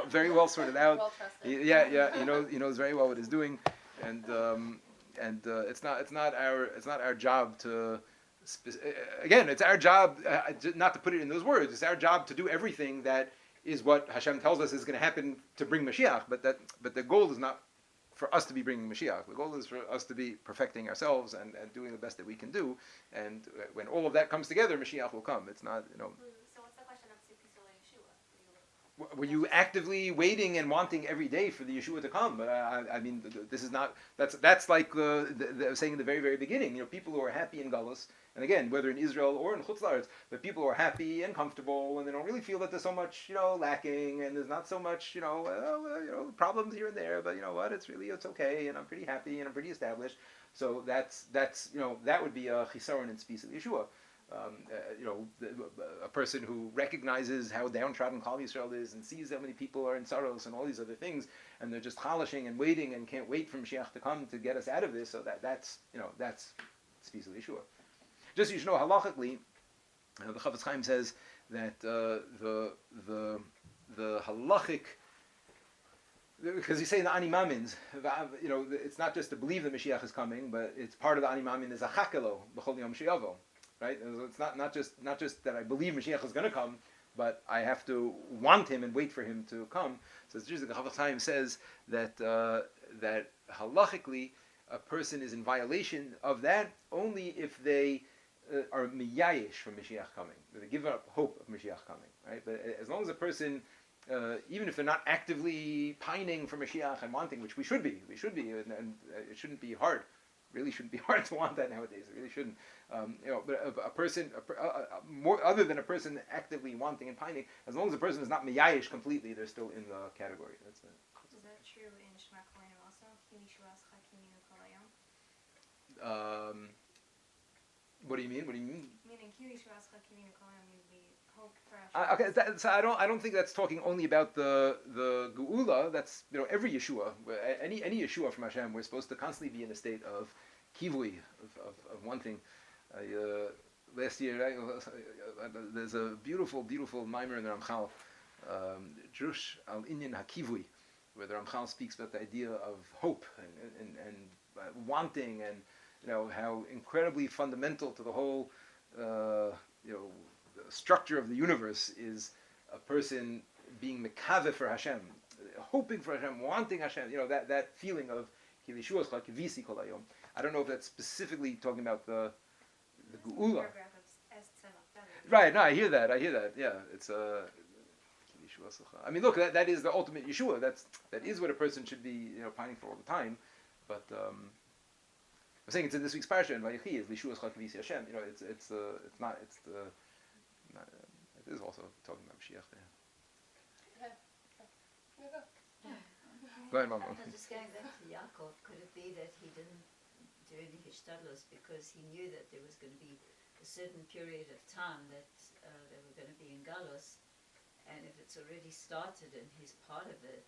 very well sorted out. Well trusted. He knows very well what he's doing, and it's not our job to. Again, it's our job not to put it in those words. It's our job to do everything that is what Hashem tells us is going to happen to bring Mashiach. But the goal is not for us to be bringing Mashiach. The goal is for us to be perfecting ourselves and doing the best that we can do. And when all of that comes together, Mashiach will come. It's not, So what's the question of Tzipis Yeshua? Were you actively waiting and wanting every day for the Yeshua to come? But I mean, this is not. That's like the saying in the very, very beginning. People who are happy in Galus, and again, whether in Israel or in Chutz La'aretz, but people who are happy and comfortable, and they don't really feel that there's so much, lacking, and there's not so much, problems here and there. But you know what? It's okay, and I'm pretty happy, and I'm pretty established. So that's that would be a chisaron in Tzipis Yeshua. A person who recognizes how downtrodden Klal Yisrael is and sees how many people are in sorrows and all these other things, and they're just chalishing and waiting and can't wait for Mashiach to come to get us out of this. So that's Tzipis Yeshua. Just so you should know, halachically, the Chafetz Chaim says that the halachic, because he's saying the Ani Mamins, it's not just to believe that Mashiach is coming, but it's part of the Ani Mamin is a chakelo b'chol yom she'yavo. Right? It's not just that I believe Mashiach is going to come, but I have to want him and wait for him to come. So it's just the Chafetz Chaim says that halachically a person is in violation of that only if they are miyayish from Mashiach coming. They give up hope of Mashiach coming. Right? But as long as a person, even if they're not actively pining for Mashiach and wanting, which we should be, and it shouldn't be hard. Really shouldn't be hard to want that nowadays. It really shouldn't. But a person, more other than a person actively wanting and pining, as long as a person is not miyayish completely, they're still in the category. That's it. Is that true in Shema Kohen also? Ki Yeshuascha kiminu kol hayom? What do you mean? Meaning Ki Yeshuascha kiminu kol hayom, we hope for okay, so I don't think that's talking only about the geula. That's every Yeshua, any Yeshua from Hashem, we're supposed to constantly be in a state of kivui, of wanting. last year, right, there's a beautiful, beautiful mimer in the Ramchal, Drush al Inyan Hakivui, where the Ramchal speaks about the idea of hope and wanting, and how incredibly fundamental to the whole the structure of the universe is a person being mekave for Hashem, hoping for Hashem, wanting Hashem. That feeling of kilishuos like visi kol hayom. I don't know if that's specifically talking about the geula. Right, no, I hear that, yeah. It's I mean, look, that is the ultimate Yeshua. That is what a person should be, pining for all the time. But I'm saying it's in this week's parsha in Vayechi is Yeshua's Chak V'Yisi Hashem. It is also talking about Mashiach there. Go ahead, Mama. Just going back to Yaakov, could it be that he didn't do any hishtadlus because he knew that there was going to be a certain period of time that they were going to be in galus, and if it's already started and he's part of it,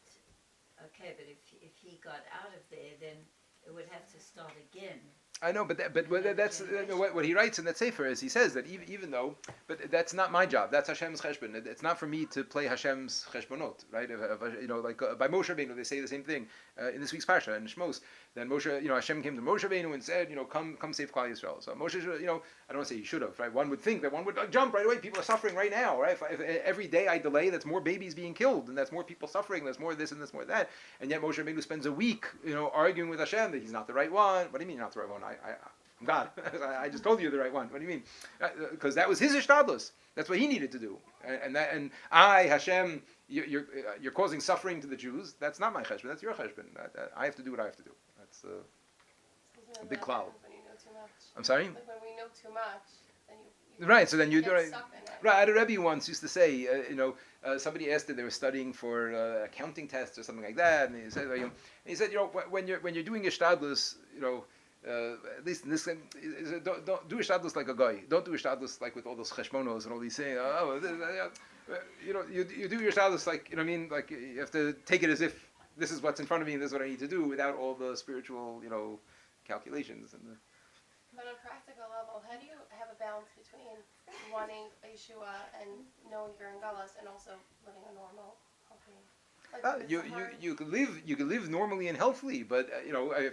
okay, but if he got out of there, then it would have to start again. I know, but that's what he writes in that sefer is he says that even though, but that's not my job. That's Hashem's cheshbon. It's not for me to play Hashem's cheshbonot, right? Like by Moshe Rabbeinu, they say the same thing in this week's parsha in Shmos. Then Moshe, Hashem came to Moshe Rabbeinu and said, come save Klal Yisrael. So Moshe, I don't want to say he should have, right? One would think that one would jump right away. People are suffering right now, right? If every day I delay, that's more babies being killed, and that's more people suffering. That's more this and that's more that. And yet Moshe Rabbeinu spends a week, arguing with Hashem that he's not the right one. What do you mean you're not the right one? I'm God. I just told you the right one. What do you mean? Because that was his ishtadlus. That's what he needed to do. And Hashem, you're causing suffering to the Jews. That's not my cheshbon. That's your cheshbon. I have to do what I have to do. That's a big cloud. When you know too much. I'm sorry? Like when we know too much, then you right, so then you get do it. stuck in it. Right, I had a Rebbe once used to say, somebody asked if they were studying for accounting tests or something like that, and he said, when you're doing ishtadlus, at least in this, don't do ishtadlus like a guy. Don't do ishtadlus like with all those cheshmonos and all these things. You do your ishtadlus like like you have to take it as if this is what's in front of me and this is what I need to do, without all the spiritual calculations and the. But on a practical level, how do you have a balance between wanting a Yeshua and knowing you're in Galus and also living a normal, healthy? You could live normally and healthily, but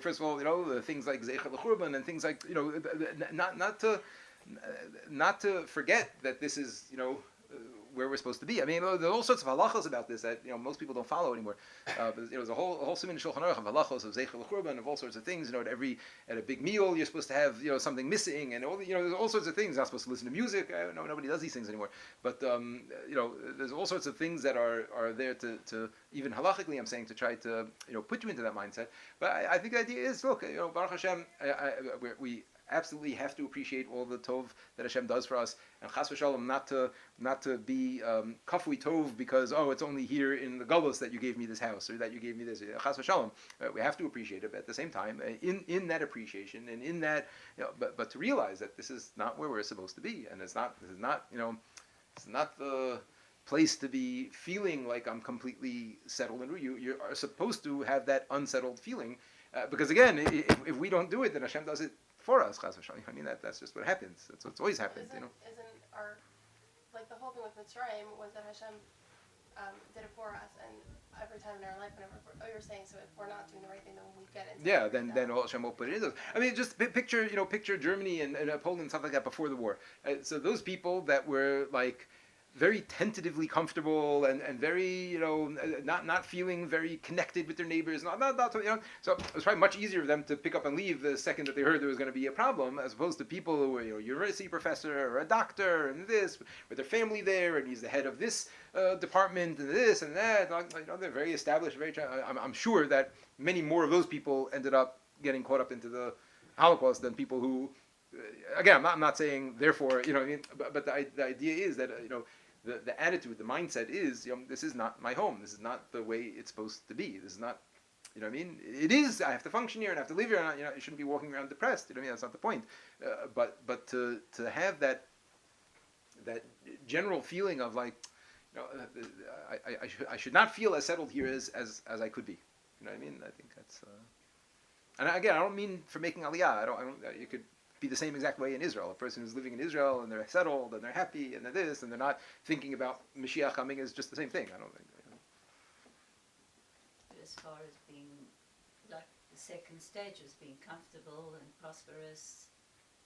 first of all, the things like Zeichel L'Churban and things like not to forget that this is where we're supposed to be. I mean, there's all sorts of halachos about this that most people don't follow anymore. But there's a whole siman in Shulchan Aruch of halachos of zeichel l'churban, of all sorts of things. At a big meal you're supposed to have something missing, and all there's all sorts of things. You're not supposed to listen to music. Nobody does these things anymore. But there's all sorts of things that are there to even halachically, I'm saying, to try to put you into that mindset. But I think the idea is, look, Baruch Hashem, we absolutely have to appreciate all the tov that Hashem does for us, and chas v'shalom not to be kafui tov because it's only here in the galus that you gave me this house or that you gave me this. Chas v'shalom, we have to appreciate it, but at the same time, in that appreciation and in that, but to realize that this is not where we're supposed to be, and this is not the place to be feeling like I'm completely settled. And you are supposed to have that unsettled feeling, because again, if we don't do it, then Hashem does it for us, chas v'shalom. I mean, that's just what happens. That's what's always happened, Isn't our, like the whole thing with Mitzrayim was that Hashem did it for us, and every time in our life, whenever you're saying, so if we're not doing the right thing, then we get into then Hashem will put it in us. I mean, just picture Germany and Poland and stuff like that before the war. So those people that were like very tentatively comfortable and very not feeling very connected with their neighbors, so it was probably much easier for them to pick up and leave the second that they heard there was going to be a problem, as opposed to people who were a university professor or a doctor and this with their family there, and he's the head of this department and this and that. They're very established. I'm sure that many more of those people ended up getting caught up into the Holocaust than people who. Again, I'm not saying therefore, but the idea is that the attitude, the mindset is, this is not my home. This is not the way it's supposed to be. This is not, it is. I have to function here and I have to live here. And I shouldn't be walking around depressed. That's not the point. But to have that general feeling of like, I should not feel as settled here as I could be. You know what I mean? I think that's. And again, I don't mean for making aliyah. You could be the same exact way in Israel. A person who's living in Israel and they're settled and they're happy and they're this and they're not thinking about Mashiach coming is just the same thing. I don't think. But as far as being, like the second stage was being comfortable and prosperous,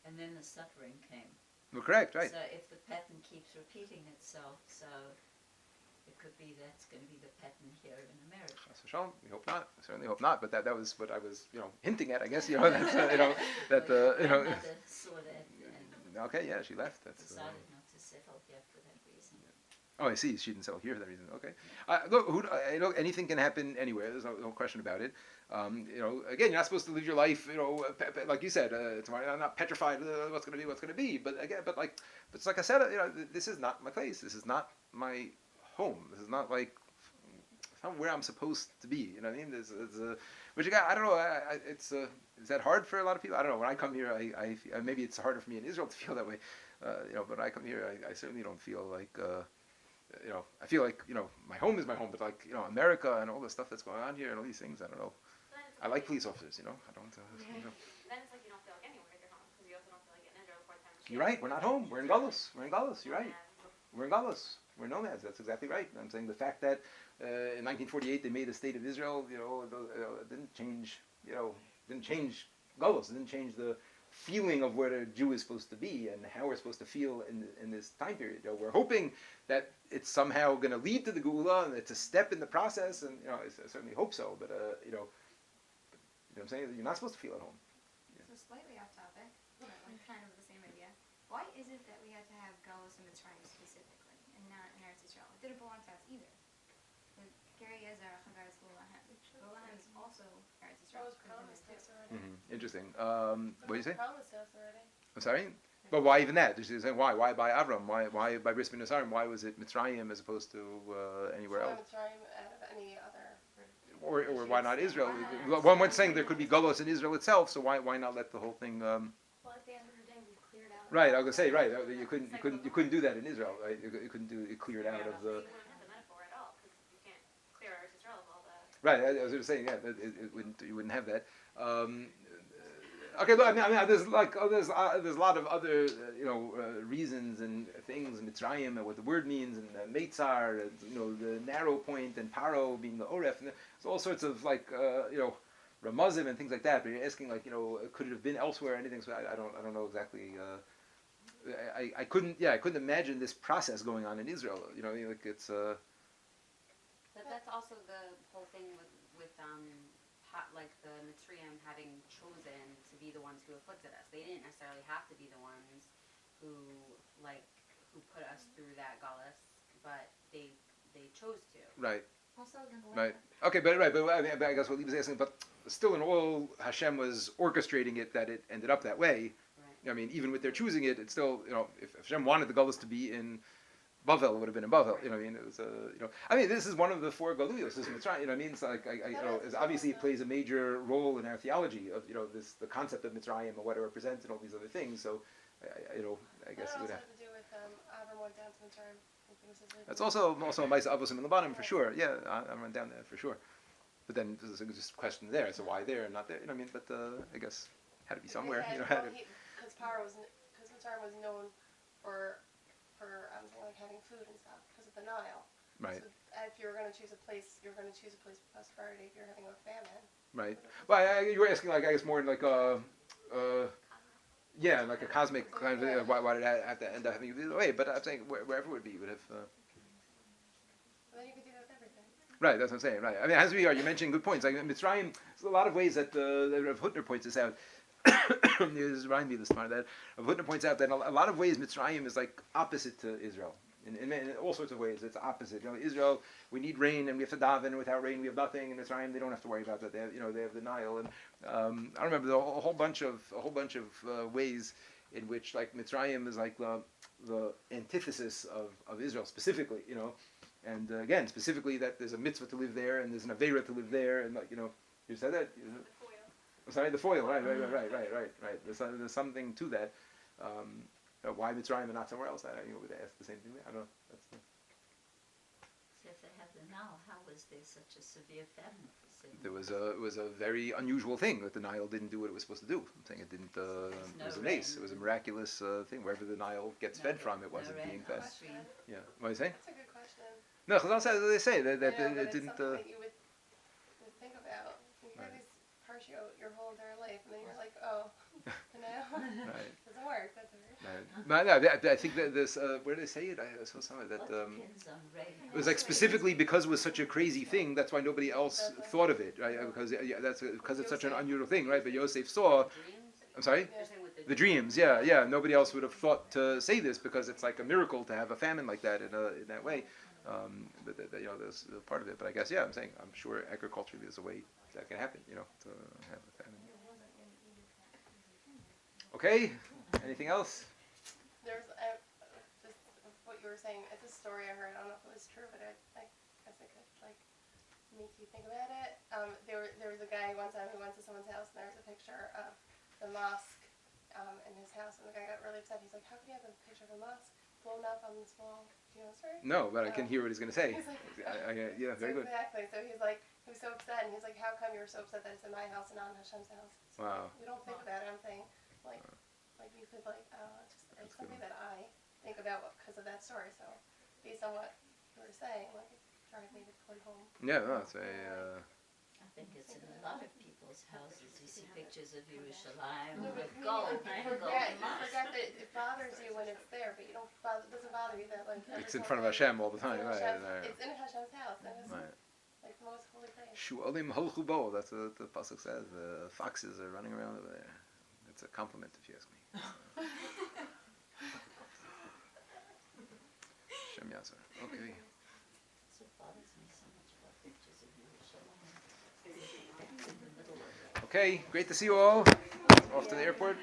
and then the suffering came. Well, correct, right. So if the pattern keeps repeating itself, so it could be that's going to be the pattern here in America. We hope not. Certainly hope not. But that was what I was, hinting at. I guess that's that My mother saw that and Okay, yeah, she left. That's decided not to settle here for that reason. Oh, I see. She didn't settle here for that reason. Okay. Look, anything can happen anywhere. There's no question about it. Again, you're not supposed to live your life, like you said, tomorrow. I'm not petrified. What's going to be. But again, but it's like I said, this is not my place. This is not my home. This is not like it's not where I'm supposed to be. You know what I mean? Which again, I don't know. Is that hard for a lot of people? I don't know. When I come here, I maybe it's harder for me in Israel to feel that way. But when I come here, I certainly don't feel like. I feel like, my home is my home, but like, America and all the stuff that's going on here and all these things, I don't know. I like police officers, I don't, Then it's like you don't feel like anywhere you're home, because you also don't feel like getting into before time. You're right, we're not home, we're in Gullus, you're right. We're in Gullus, we're nomads, that's exactly right. And I'm saying the fact that in 1948 they made a state of Israel, it didn't change, Gullus, it didn't change the feeling of where a Jew is supposed to be and how we're supposed to feel in this time period. We're hoping that it's somehow going to lead to the Geula and it's a step in the process, and I certainly hope so. But you know what I'm saying? You're not supposed to feel at home. So slightly off topic, but kind of the same idea. Why is it that we had to have Galus and Mitzrayim specifically, and not in Eretz Yisrael? It didn't belong to us either. Gary Ezer, Chagaris Lulahem. Lulahem is also Eretz That Yisrael. was promised to us already. Interesting. What do you say? Promised to us already. I'm sorry? But why even that? Just saying why? Why by Avram? Why by Bris Mitzrayim? Why was it Mitzrayim as opposed to anywhere else? Mitzrayim out of any other. Or why not Israel? One was saying there could be Golos in Israel itself, so why not let the whole thing? Well, at the end of the day, we cleared out. Right, I was gonna say right. You couldn't do that in Israel. Right? You couldn't do it. Clear it out of the. You wouldn't have the metaphor at all, because you can't clear out Israel of all that. Right, I was just saying, yeah, you wouldn't have that. Okay, look, I mean, there's a lot of other, reasons and things, Mitzrayim and what the word means, and Meitzar, the narrow point, and Paro being the Oref, and there's all sorts of Ramazim and things like that. But you're asking, could it have been elsewhere or anything? So I don't know exactly. I couldn't imagine this process going on in Israel. It's. But that's also the whole thing with the Mitzrayim having chosen to be the ones who afflicted us. They didn't necessarily have to be the ones who put us through that galus, but they chose to. Right. Also, Right. Okay, but I guess what Lee was asking, but still in all, Hashem was orchestrating it that it ended up that way. Right. I mean, even with their choosing it, it's still, if Hashem wanted the galus to be in Bavel, it would have been in Bavel. It was this is one of the four galuyos. This Mitzrayim. It's like obviously it plays a major role in our theology of the concept of Mitzrayim and what it represents and all these other things. So I guess it would have to do with Avram went down to Mitzrayim. That's also a Maisa Avosim in Lebanon for sure. Yeah, I went down there for sure. But then there's just a question there. So why there and not there? But I guess had to be somewhere. Because Mitzrayim was known for having food and stuff because of the Nile. Right. So if you're going to choose a place, you're going to choose a place for prosperity. If you're having a famine. Right. Well, you were asking I guess more in like a cosmic kind of why did it have to end up having it either way? But I'm saying wherever it would be, you would have. Well, then you could do that with everything. Right. That's what I'm saying. Right. I mean, as we are, you're mentioning good points. Like Mitzrayim, there's a lot of ways that Rav Hutner points this out. There's Ryan be the smart that Rav Hutner points out that in a lot of ways Mitzrayim is like opposite to Israel. In all sorts of ways, it's opposite. Israel, we need rain and we have to daven, and without rain we have nothing. In Mitzrayim, they don't have to worry about that. They have, they have the Nile, and I remember a whole bunch of ways in which like Mitzrayim is like the antithesis of Israel specifically. And again, specifically that there's a mitzvah to live there and there's an avera to live there, and you said that. I'm sorry, the foil. Right. There's something to that. Why Mitzrayim and not somewhere else? I would ask the same thing. I don't know. So if they have the Nile, how was there such a severe famine for 7 It was a very unusual thing that the Nile didn't do what it was supposed to do. I'm saying it didn't. It was a nace. It was a miraculous thing. Wherever the Nile gets fed from, it wasn't being fed. Yeah. What are you saying? That's a good question. No, because they say that I know, but it it's didn't. something that you would think about. You hear these parshiot your whole entire life, and then you're like, oh, you know, Right. doesn't work. That's weird. No, I think that this. Where did they say it? I saw somewhere that. depends on rain. It was like specifically because it was such a crazy thing. That's why nobody else thought of it, right? Because because it's such an unusual thing, right? But Yosef saw. I'm sorry. You're saying with The dreams, yeah. Nobody else would have thought to say this because it's like a miracle to have a famine like that in that way. But there's a part of it. But I guess, I'm sure agriculturally there's a way that can happen, to have a famine. Okay. Anything else? There's just what you were saying. It's a story I heard. I don't know if it was true, but I guess it could like make you think about it. There was a guy one time who went to someone's house, and there was a picture of the mosque in his house, and the guy got really upset. He's like, "How could you have a picture of a mosque blown up on this wall?" Do you know the story? No, but I can hear what he's going to say. He's like, Yeah, very good. Exactly. So he was so upset, and he's like, "How come you were so upset that it's in my house and not in Hashem's house?" So Wow. we don't think about it. I'm saying, like you could it's something that I think about because of that story. So based on what you were saying, drive me to point home. Yeah, no, it's a. I think it's in a lot of people's houses. You see pictures of Yerushalayim No, with but gold. forget that it bothers you when it's there, but it doesn't bother you that It's in front of Hashem all the time, it's in right? Hashem's- It's in Hashem's house, and it's Right. like the most holy place. Shu'alim holchu bo. That's what the Passaic says. The foxes are running around over there. It's a compliment, if you ask me. Shem Yasser. Okay. That's what bothers me so much about pictures of Yerushalayim. In the middle of it. Okay. Great to see you all. Off to the airport.